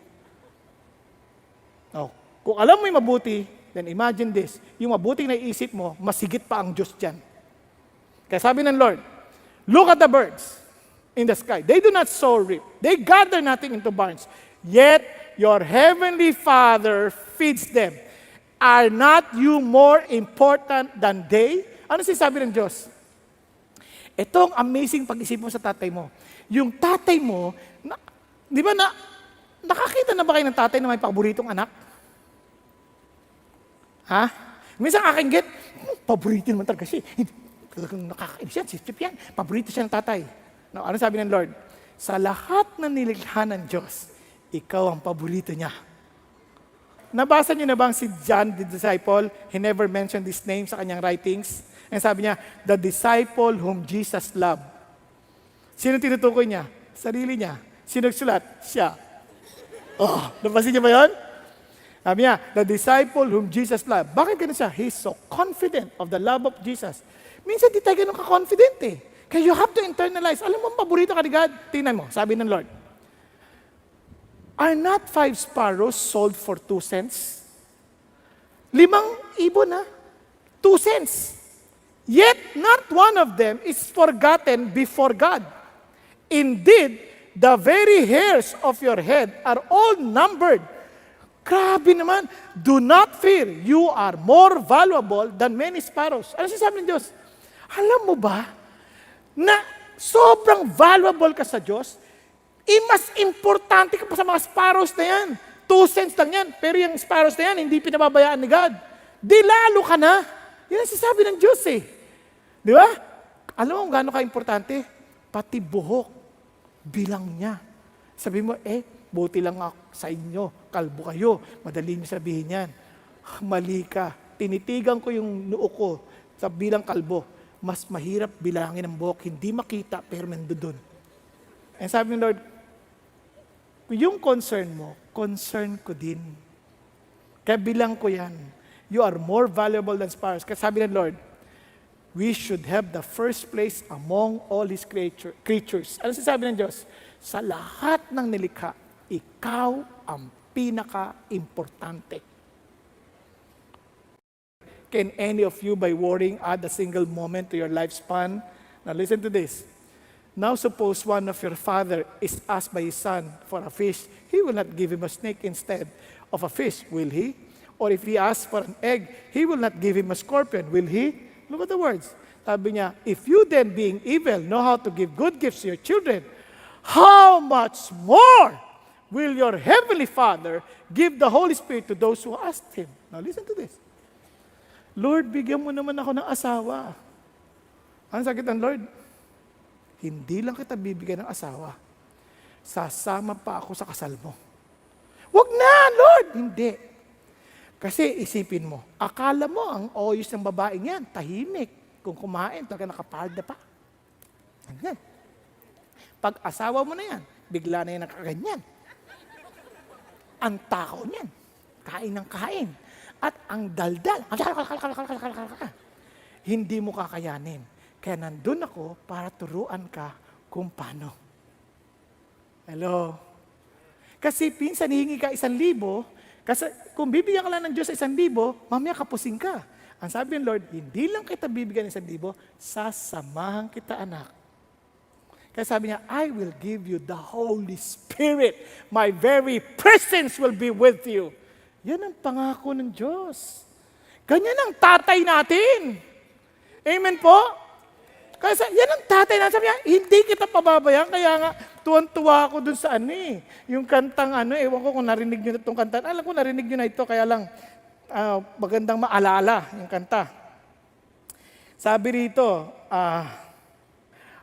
Kung alam mo yung mabuti, then imagine this. Yung mabuting naiisip mo, masigit pa ang Diyos dyan. Kaya sabi ng Lord, look at the birds in the sky. They do not sow or reap. They gather nothing into barns. Yet your heavenly Father feeds them. Are not you more important than they? Ano sinasabi ng Diyos? Itong amazing pag-isip mo sa tatay mo. Yung tatay mo, di ba nakakita na ba kayo ng tatay na may paboritong anak? Ha? Minsan aking paborito naman talaga siya. Talagang nakakainis yan, sip yan. Paborito siya ng tatay. Now, ano sabi ng Lord? Sa lahat na nilikha ng Diyos, ikaw ang paborito niya. Nabasa niyo na bang si John the disciple, he never mentioned his name sa kanyang writings? And sabi niya, the disciple whom Jesus loved. Sino tinutukoy niya? Sarili niya. Sino nagsulat? Siya. Nabasin niyo ba yun? Sabi niya, the disciple whom Jesus loved. Bakit ganun siya? He's so confident of the love of Jesus. Minsan di tayo ganun ka-confident eh. Kaya you have to internalize. Alam mo, paborito ka ni God. Tingnan mo, sabi ng Lord. Are not 5 sparrows sold for 2 cents? 5 ibon 2 cents. Yet not one of them is forgotten before God. Indeed, the very hairs of your head are all numbered. Grabe naman. Do not fear. You are more valuable than many sparrows. Ano sinasabi ng Diyos? Alam mo ba na sobrang valuable ka sa Diyos? Mas importante ka pa sa mga sparrows na yan. 2 cents lang yan. Pero yung sparrows na yan, hindi pinababayaan ni God. Di lalo ka na. Yan ang sinasabi ng Diyos eh. Di ba? Alam mo gano'n ka-importante? Pati buhok, bilang niya. Sabi mo, buti lang ako sa inyo. Kalbo kayo. Madali niyo sabihin yan. Mali ka. Tinitigan ko yung noo ko sa bilang kalbo. Mas mahirap bilangin ang buhok. Hindi makita, pero nandun. And sabi ng Lord, yung concern mo, concern ko din. Kaya bilang ko yan. You are more valuable than sparrows. Kaya sabi ng Lord, we should have the first place among all His creatures. Ano sasabi ng Diyos? Sa lahat ng nilikha, ikaw ang pinaka-importante. Can any of you, by worrying, add a single moment to your lifespan? Now listen to this. Now suppose one of your father is asked by his son for a fish. He will not give him a snake instead of a fish, will he? Or if he asks for an egg, he will not give him a scorpion, will he? Look at the words. Sabi niya, if you then being evil know how to give good gifts to your children, how much more will your heavenly Father give the Holy Spirit to those who ask Him? Now listen to this. Lord, bigyan mo naman ako ng asawa. Ano sakit ng Lord? Hindi lang kita bibigyan ng asawa. Sasama pa ako sa kasal mo. Wag na, Lord! Hindi. Kasi isipin mo, akala mo ang oyos ng babaeng yan, tahimik. Kung kumain, talaga nakapalda pa. Ganyan. Pag asawa mo na yan, bigla na yan nakaganyan. Ang takaw niyan, kain ng kain. At ang daldal, hindi mo kakayanin. Kaya nandun ako para turuan ka kung paano. Hello? Kasi pinsan hihingi ka 1,000, kasi kung bibigyan ka lang ng Diyos sa 1,000, mamaya kapusing ka. Ang sabi ng Lord, hindi lang kita bibigyan ng 1,000, sasamahan kita, anak. Kaya sabi niya, I will give you the Holy Spirit. My very presence will be with you. Yan ang pangako ng Diyos. Ganyan ang tatay natin. Amen po? Kasi yan ang tatay natin. Sabi niya, hindi kita pababayaan. Kaya nga, tuwan-tuwa ako dun sa yung kantang ewan ko kung narinig nyo na itong kanta. Alam ko narinig nyo na ito, kaya lang magandang maalala yung kanta. Sabi rito,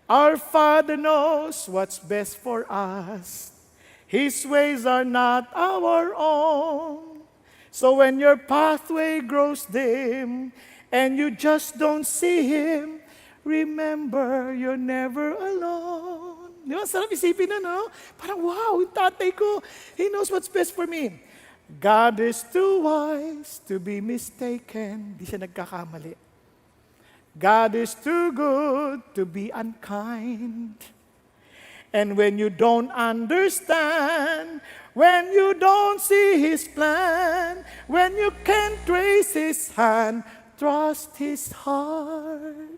Our Father knows what's best for us. His ways are not our own. So when your pathway grows dim and you just don't see Him, remember you're never alone. Di ba? Sarap isipin na, no? Parang, wow, yung tatay ko, He knows what's best for me. God is too wise to be mistaken. Di siya nagkakamali. God is too good to be unkind. And when you don't understand, when you don't see His plan, when you can't trace His hand, trust His heart.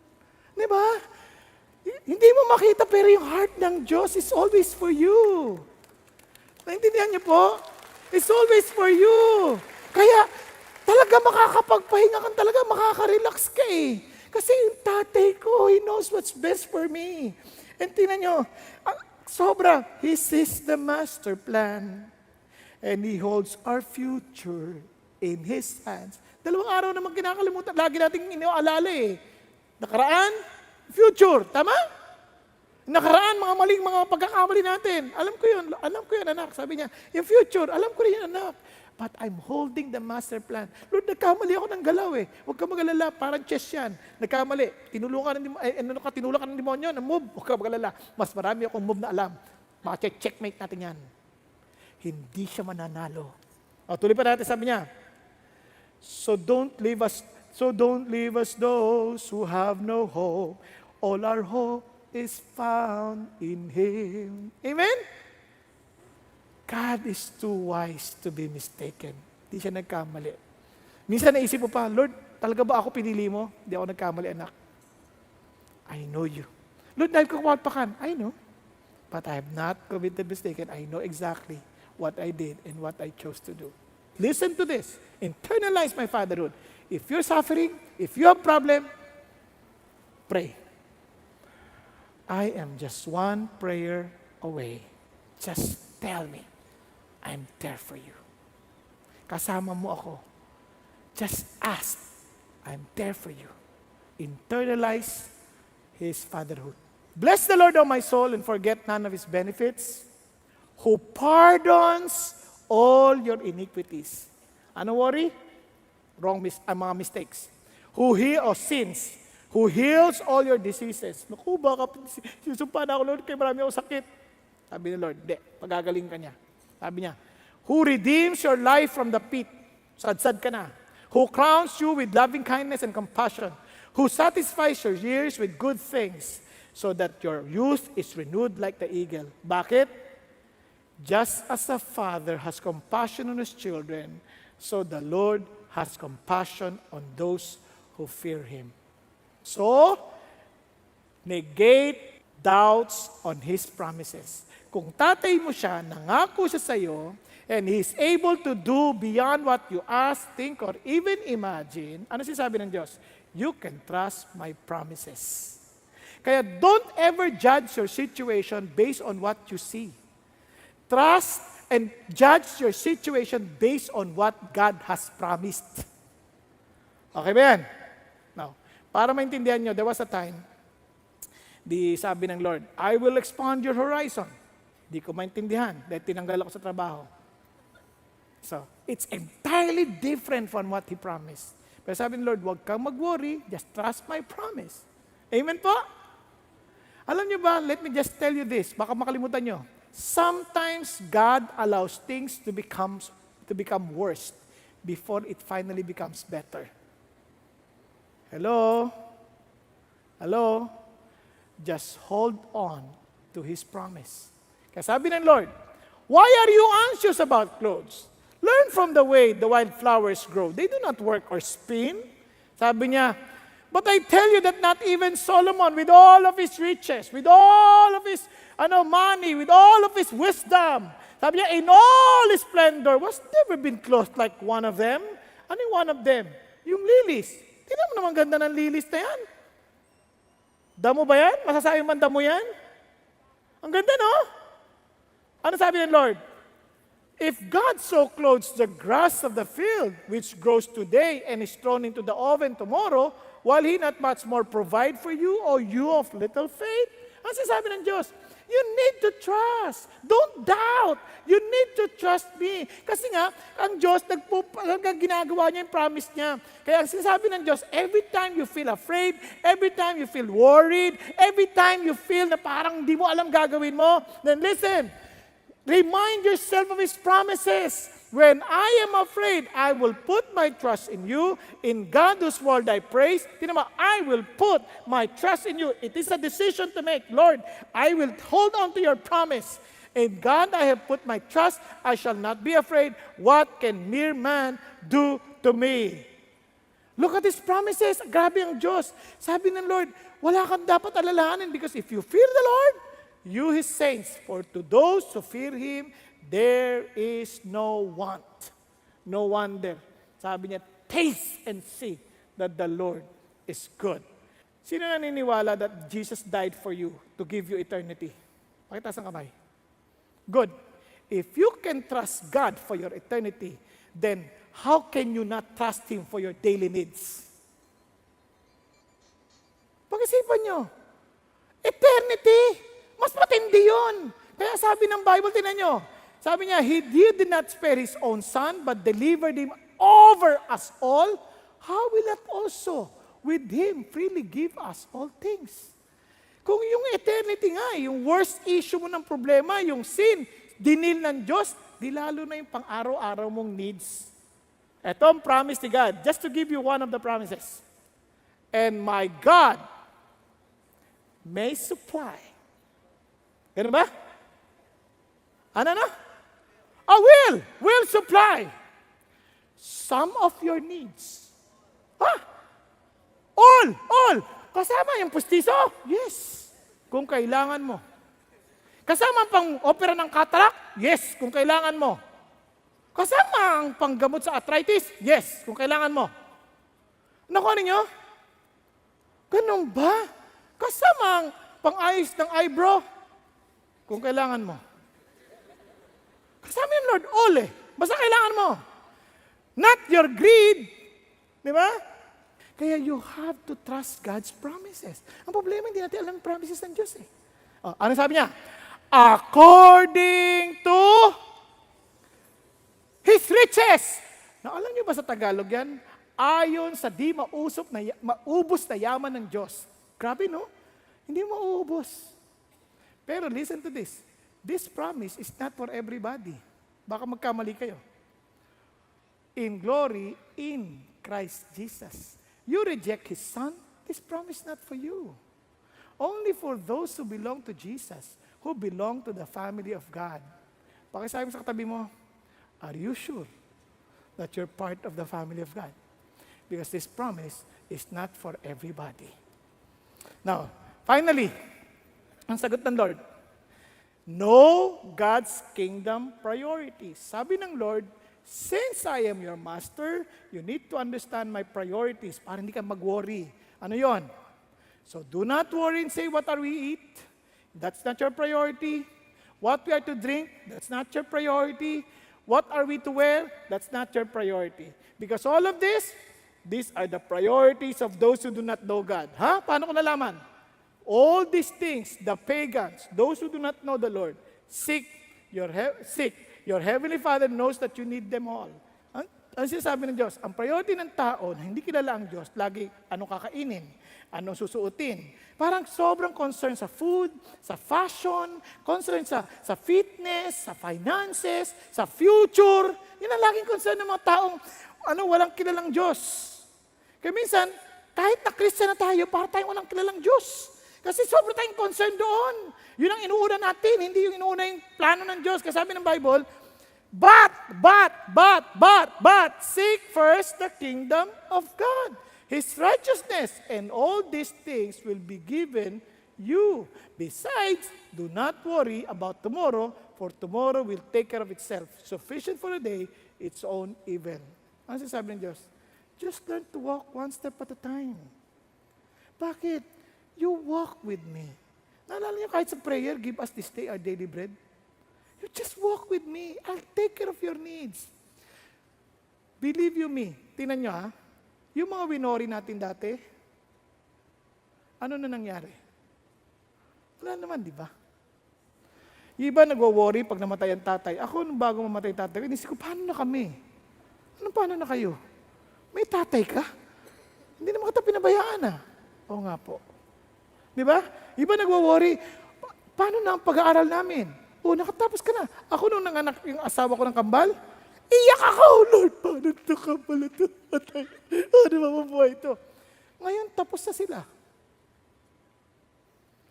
Di ba? Hindi mo makita pero yung heart ng Diyos is always for you. Naintindihan niyo po? It's always for you. Kaya talaga makakapagpahinga ka, talaga makaka-relax ka eh. Kasi yung tatay ko, He knows what's best for me. And tingnan nyo, sobra, He sees the master plan. And He holds our future in His hands. 2 araw naman kinakalimutan, lagi nating iniaalala eh. Nakaraan, future, tama? Nakaraan, mga maling mga pagkakamali natin. Alam ko yun, anak. Sabi niya, yung future, alam ko rin yun, anak. But I'm holding the master plan. Lord, nagkamali ako ng galaw eh. Huwag ka mag-alala, parang chess yan. Nagkamali. Tinulungan ng demonyo, ng move. Huwag ka mag-alala. Mas marami akong move na alam. Maka-checkmate natin yan. Hindi siya mananalo. O, tuloy pa natin, sabi niya, So don't leave us those who have no hope. All our hope is found in Him. Amen? God is too wise to be mistaken. Di siya nagkamali. Minsan naisip mo pa, Lord, talaga ba ako pinili mo? Di ako nagkamali, anak. I know you. Lord, dahil ko kumapalpakan, I know. But I have not committed mistaken. I know exactly what I did and what I chose to do. Listen to this. Internalize my fatherhood. If you're suffering, if you have problem, pray. I am just one prayer away. Just tell me, I'm there for you. Kasama mo ako. Just ask, I'm there for you. Internalize His fatherhood. Bless the Lord, O my soul, and forget none of His benefits, who pardons all your iniquities. Ano worry? Mga mistakes. Who sins, who heals all your diseases. Naku, baka sinusumpa na ako, Lord, kaya marami ako sakit. Sabi ni Lord, hindi, pagagaling ka niya. Sabi niya, who redeems your life from the pit. Sad-sad ka na. Who crowns you with loving kindness and compassion. Who satisfies your years with good things, so that your youth is renewed like the eagle. Bakit? Just as a father has compassion on his children, so the Lord has compassion on those who fear Him. So, negate doubts on His promises. Kung tatay mo siya, nangako siya sa iyo, and He is able to do beyond what you ask, think, or even imagine, ano sinasabi ng Diyos? You can trust my promises. Kaya don't ever judge your situation based on what you see. Trust and judge your situation based on what God has promised. Okay ba yan? Now, para maintindihan nyo, there was a time, sabi ng Lord, I will expand your horizon. Di ko maintindihan dahil tinanggal ako sa trabaho. So, it's entirely different from what He promised. Pero sabi ng Lord, huwag kang mag-worry, just trust my promise. Amen po? Alam niyo ba, let me just tell you this, baka makalimutan niyo. Sometimes God allows things to become worse before it finally becomes better. Hello? Hello? Just hold on to His promise. Kaya sabi ng Lord, why are you anxious about clothes? Learn from the way the wildflowers grow. They do not work or spin. Sabi niya, but I tell you that not even Solomon, with all of his riches, with all of his money, with all of his wisdom, sabi niya, in all his splendor, was never been clothed like one of them. Ano yung one of them? Yung lilies. Tingnan mo naman ganda ng lilies na yan. Damo ba yan? Masasabi man damo yan? Ang ganda, no? Ano sabi ng Lord? If God so clothes the grass of the field, which grows today and is thrown into the oven tomorrow, will He not much more provide for you, O you of little faith? Ang sasabi ng Diyos, you need to trust. Don't doubt. You need to trust me. Kasi nga, ang Diyos, ginagawa niya yung promise niya. Kaya ang sinasabi ng Diyos, every time you feel afraid, every time you feel worried, every time you feel na parang hindi mo alam gagawin mo, then listen, remind yourself of His promises. When I am afraid, I will put my trust in you. In God whose word I praise, I will put my trust in you. It is a decision to make. Lord, I will hold on to your promise. In God I have put my trust. I shall not be afraid. What can mere man do to me? Look at His promises. Grabe ang Diyos. Sabi ng Lord, wala kang dapat alalahanin because if you fear the Lord, you His saints, for to those who fear Him, there is no want. No wonder. Sabi niya, taste and see that the Lord is good. Sino naniniwala that Jesus died for you to give you eternity? Pakitaas ang kamay. Good. If you can trust God for your eternity, then how can you not trust Him for your daily needs? Pag-isipan nyo. Eternity. Mas matindi yun. Kaya sabi ng Bible, tinan nyo, sabi niya, He did not spare His own Son, but delivered Him over us all. How will that also with Him freely give us all things? Kung yung eternity nga, yung worst issue mo ng problema, yung sin, dinil ng Diyos, di lalo na yung pang-araw-araw mong needs. Ito ang promise ni God. Just to give you one of the promises. And my God may supply. Ganun ba? Ano? Will supply some of your needs. All. Kasama yung pustiso? Yes. Kung kailangan mo. Kasama ang pang-opera ng cataract? Yes, kung kailangan mo. Kasama ang panggamot sa arthritis? Yes, kung kailangan mo. Nakuha ninyo? Ganun ba? Kasama ang pang-ayos ng eyebrow? Kung kailangan mo. Kasama yung Lord, all eh. Basta kailangan mo. Not your greed. Di ba? Kaya you have to trust God's promises. Ang problema, hindi natin alam ang promises ng Diyos eh. Ano sabi niya? According to His riches. Na alam niyo ba sa Tagalog yan? Ayon sa di maubos na yaman ng Diyos. Grabe no? Hindi mauubos. Pero listen to this. This promise is not for everybody. Baka magkamali kayo. In glory, in Christ Jesus. You reject His Son, this promise not for you. Only for those who belong to Jesus, who belong to the family of God. Pakisabi mo sa katabi mo, are you sure that you're part of the family of God? Because this promise is not for everybody. Now, finally, ang sagot ng Lord, know God's kingdom priorities. Sabi ng Lord, since I am your master, you need to understand my priorities para hindi ka mag-worry. Ano yon? So do not worry and say, what are we eat? That's not your priority. What we are to drink? That's not your priority. What are we to wear? That's not your priority. Because all of this, these are the priorities of those who do not know God. Paano ko nalaman? All these things, the pagans, those who do not know the Lord, seek Your Heavenly Father knows that you need them all. Ang sinasabi ng Diyos, ang priority ng tao na hindi kilala ang Diyos, lagi anong kakainin, anong susuotin. Parang sobrang concern sa food, sa fashion, concern sa fitness, sa finances, sa future. Yan ang laging concern ng mga taong walang kilalang Diyos. Kaya minsan, kahit na Christian na tayo, para tayong walang kilalang Diyos. Kasi sobrang tayong concern doon. Yun ang inuuna natin, hindi yung inuuna yung plano ng Diyos. Kasi sabi ng Bible, But, seek first the kingdom of God, His righteousness, and all these things will be given you. Besides, do not worry about tomorrow, for tomorrow will take care of itself. Sufficient for a day, its own evil. Ano sabi ng Diyos? Just learn to walk one step at a time. Bakit? You walk with me. Naalala niyo kahit sa prayer, give us this day our daily bread. You just walk with me. I'll take care of your needs. Believe you me. Tingnan nyo yung mga winori natin dati, ano na nangyari? Wala naman, di ba? Yung iba nagwo-worry pag namatay ang tatay. Ako, nung bago mamatay ang tatay, inisip ko, paano na kami? Paano na kayo? May tatay ka? Hindi naman kita pinabayaan Oo nga po. Di ba? Iba nagwo-worry, paano na ang pag-aaral namin? Nakatapos ka na. Ako nung nanganak yung asawa ko ng kambal, iyak ako, Lord, paano ito kambal ito? Ano mabubuhay ito? Ngayon, tapos na sila.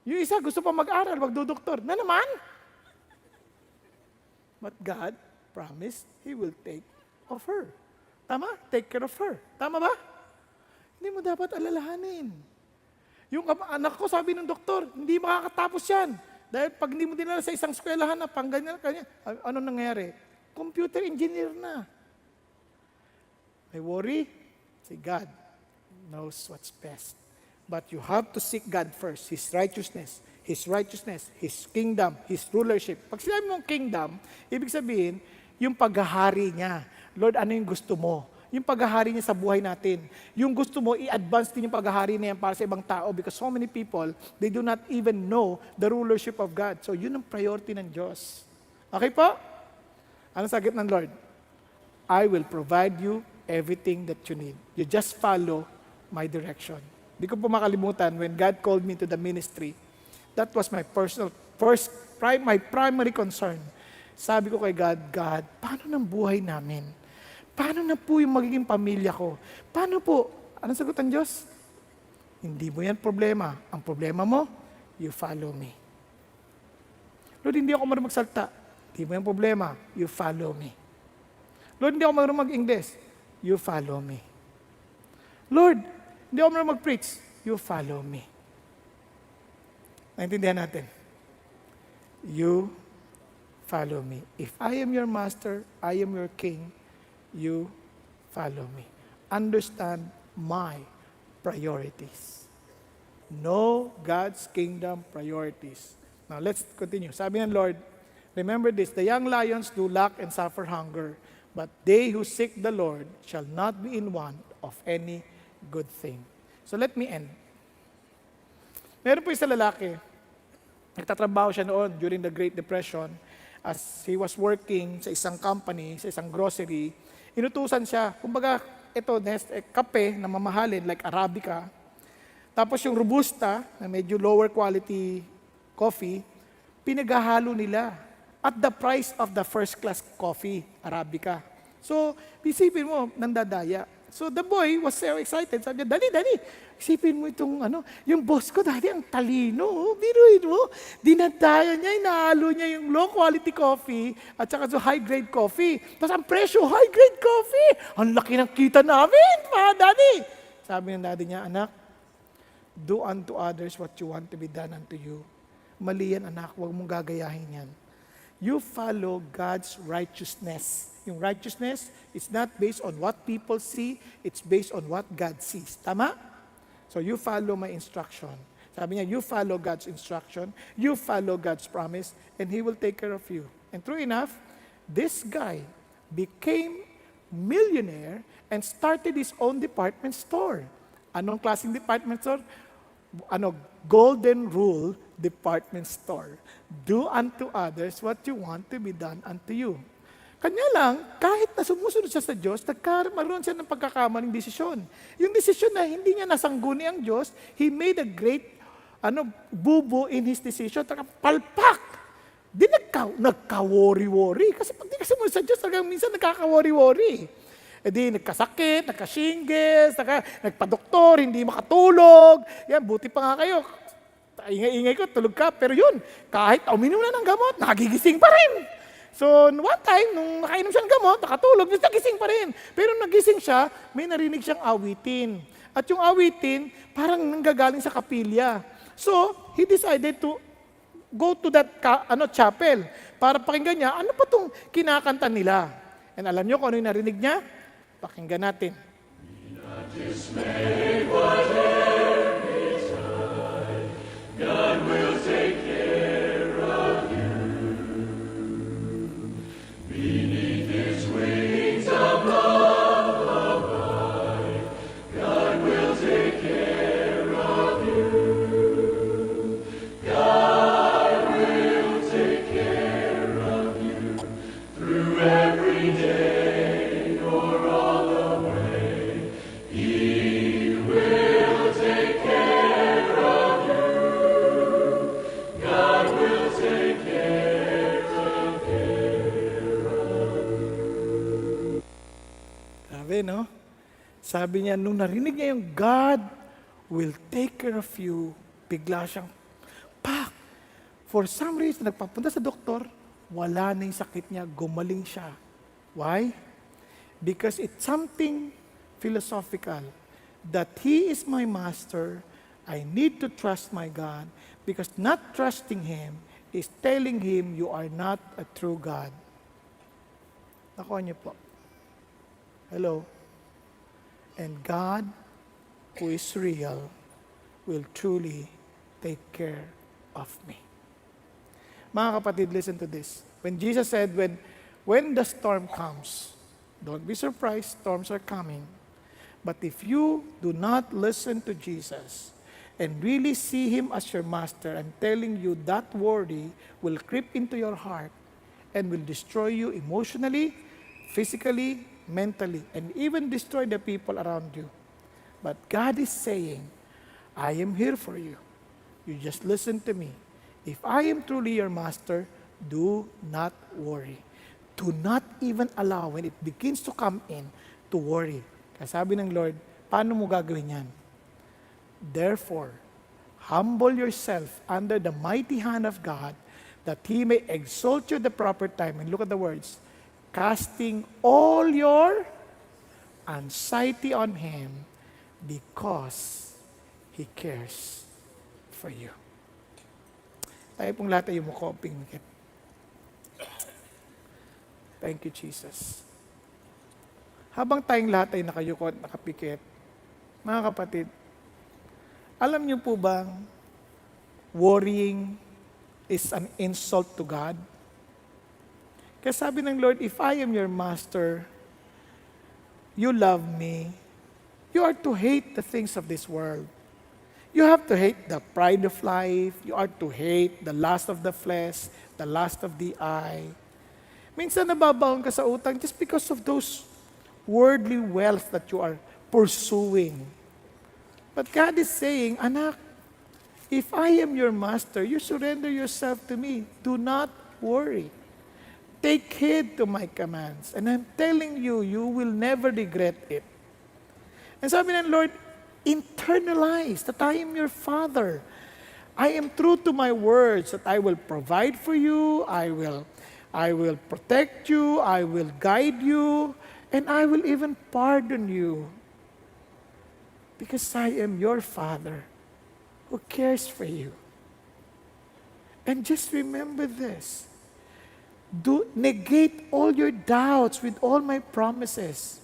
Yung isa, gusto pa mag-aral, magdudoktor. Na naman? But God promised He will take of her. Tama? Take care of her. Tama ba? Hindi mo dapat alalahanin. Yung anak ko, sabi ng doktor, hindi makakatapos yan. Dahil pag hindi mo dinala sa isang eskwelahan na pangganyan kanya, ano nangyari? Computer engineer na. May worry? Say, God knows what's best. But you have to seek God first, His righteousness, His kingdom, His rulership. Pag sinabi mong kingdom, ibig sabihin, yung paghahari niya. Lord, ano yung gusto mo? Yung paghahari niya sa buhay natin. Yung gusto mo, i-advance din yung paghahari na yan para sa ibang tao because so many people, they do not even know the rulership of God. So yun ang priority ng Diyos. Okay po? Ano sagot ng Lord? I will provide you everything that you need. You just follow my direction. Di ko po makalimutan when God called me to the ministry, that was my my primary concern. Sabi ko kay God, paano ng buhay namin? Paano na po yung magiging pamilya ko? Paano po? Anong sagot ng Diyos? Hindi mo yan problema. Ang problema mo, you follow me. Lord, hindi ako marunong magsalta. Hindi mo yan problema. You follow me. Lord, hindi ako marunong mag-English. You follow me. Lord, hindi ako marunong mag-preach. You follow me. Naintindihan natin. You follow me. If I am your master, I am your king, you follow me. Understand my priorities. Know God's kingdom priorities. Now, let's continue. Sabi ng Lord, remember this, the young lions do lack and suffer hunger, but they who seek the Lord shall not be in want of any good thing. So let me end. Meron po isang lalaki, nagtatrabaho siya noon during the Great Depression as he was working sa isang company, sa isang grocery. Inutusan siya, kumbaga, ito, kape na mamahalin, like Arabica. Tapos yung Robusta, na medyo lower quality coffee, pinaghahalo nila at the price of the first class coffee, Arabica. So, isipin mo, nandadaya. So, the boy was so excited. Sabi niya, dali. Isipin mo itong yung boss ko dati ang talino. Biruin mo, dinadaya niya, inahalo niya yung low quality coffee at saka so high grade coffee. Tapos ang presyo, high grade coffee. Ang laki ng kita namin, mga daddy. Sabi ng daddy niya, anak, do unto others what you want to be done unto you. Mali yan, anak, huwag mong gagayahin yan. You follow God's righteousness. Yung righteousness is not based on what people see, it's based on what God sees. Tama? So you follow my instruction. Sabi niya, you follow God's instruction, you follow God's promise, and He will take care of you. And true enough, this guy became millionaire and started his own department store. Anong klaseng department store? Golden Rule Department Store. Do unto others what you want to be done unto you. Kanya lang, kahit na sumusunod siya sa Diyos, nagkaroon siya ng pagkakamaling desisyon. Yung desisyon na hindi niya nasangguni ang Diyos, he made a great bubo in his decision. Palpak! Di nagka-worry-worry. Kasi pag di ka sumunod sa Diyos, talagang minsan nagkaka-worry-worry. E di nagkasakit, nagka-shingles, nagpa-doktor, hindi makatulog. Yan, buti pa nga kayo. Ingay-ingay ko, tulog ka. Pero yun, kahit uminom na ng gamot, nagigising pa rin. So, one time, nung nakainom siya ng gamot, nakatulog, nagising pa rin. Pero nagising siya, may narinig siyang awitin. At yung awitin, parang nanggagaling sa kapilya. So, he decided to go to that chapel para pakinggan niya, ano pa itong kinakanta nila. And alam niyo kung ano yung narinig niya? Pakinggan natin. God will take care of you. Beneath His wings of love abide, God will take care of you. God will take care of you through every day or all the way. He will take care of you. God will take care of you. Sabi, no? Sabi niya, nung narinig niya yung God will take care of you, bigla siyang, pak! For some reason, nagpapunta sa doktor, wala na yung sakit niya, gumaling siya. Why? Because it's something philosophical, that He is my master, I need to trust my God, because not trusting Him is telling Him you are not a true God. Nakuha niyo po. Hello? And God, who is real, will truly take care of me. Mga kapatid, listen to this. When Jesus said, when the storm comes, don't be surprised, storms are coming. But if you do not listen to Jesus and really see Him as your master, I'm telling you that worry will creep into your heart and will destroy you emotionally, physically, mentally, and even destroy the people around you. But God is saying, I am here for you. You just listen to me. If I am truly your master, do not worry. Do not even allow when it begins to come in to worry. Kasi sabi ng Lord, paano mo gagawin yan? Therefore, humble yourself under the mighty hand of God that He may exalt you at the proper time. And look at the words, casting all your anxiety on Him because He cares for you. Tayo pong lahat ay umuko, pingkit. Thank you, Jesus. Habang tayong lahat ay nakayuko at nakapikit, mga kapatid, alam niyo po bang worrying is an insult to God? Kaya sabi ng Lord, if I am your master, you love me, you are to hate the things of this world. You have to hate the pride of life. You are to hate the lust of the flesh, the lust of the eye. Minsan nababaon ka sa utang just because of those worldly wealth that you are pursuing. But God is saying, anak, if I am your master, you surrender yourself to me. Do not worry. Take heed to my commands. And I'm telling you, you will never regret it. And sabi ng Lord, internalize that I am your Father. I am true to my words that I will provide for you, I will protect you, I will guide you, and I will even pardon you. Because I am your Father who cares for you. And just remember this. Negate all your doubts with all my promises.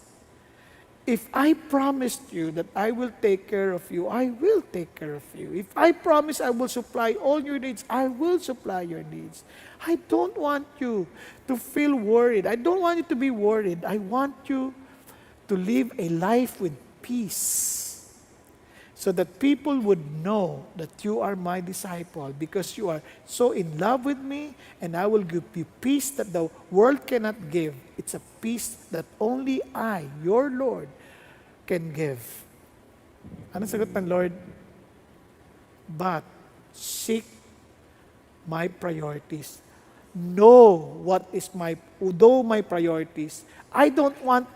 If I promised you that I will take care of you, I will take care of you. If I promise I will supply all your needs, I will supply your needs. I don't want you to feel worried. I don't want you to be worried. I want you to live a life with peace. so that people would know that you are my disciple because you are so in love with me, and I will give you peace that the world cannot give. It's a peace that only I, your Lord, can give. Ano sagot ng Lord? But seek my priorities. Know what is my priorities. I don't want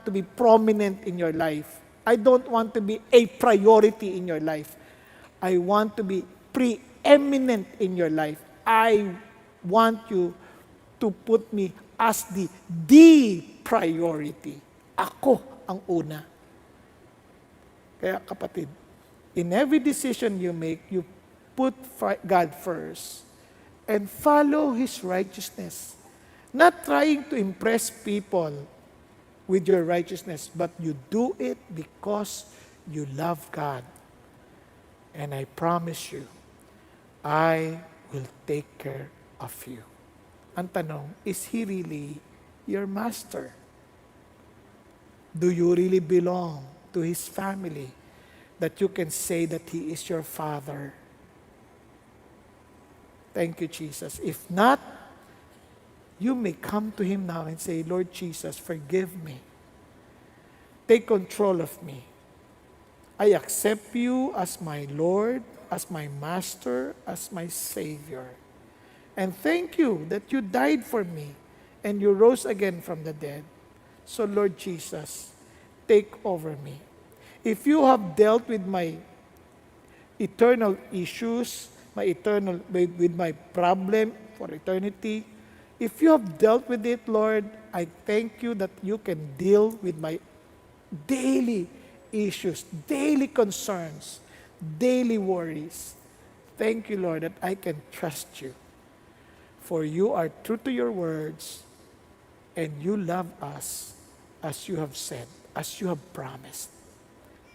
to be prominent in your life. I don't want to be a priority in your life. I want to be preeminent in your life. I want you to put me as the priority. Ako ang una. Kaya kapatid, in every decision you make, you put God first and follow His righteousness. Not trying to impress people with your righteousness, but you do it because you love God. And I promise you, I will take care of you. Ang tanong, is He really your master? Do you really belong to His family that you can say that He is your Father? Thank you, Jesus. If not, you may come to Him now and say, Lord Jesus, forgive me. Take control of me. I accept you as my Lord, as my Master, as my Savior. And thank you that you died for me and you rose again from the dead. So Lord Jesus, take over me. If you have dealt with my eternal issues, with my problem for eternity, if you have dealt with it, Lord, I thank you that you can deal with my daily issues, daily concerns, daily worries. Thank you, Lord, that I can trust you. For you are true to your words, and you love us as you have said, as you have promised.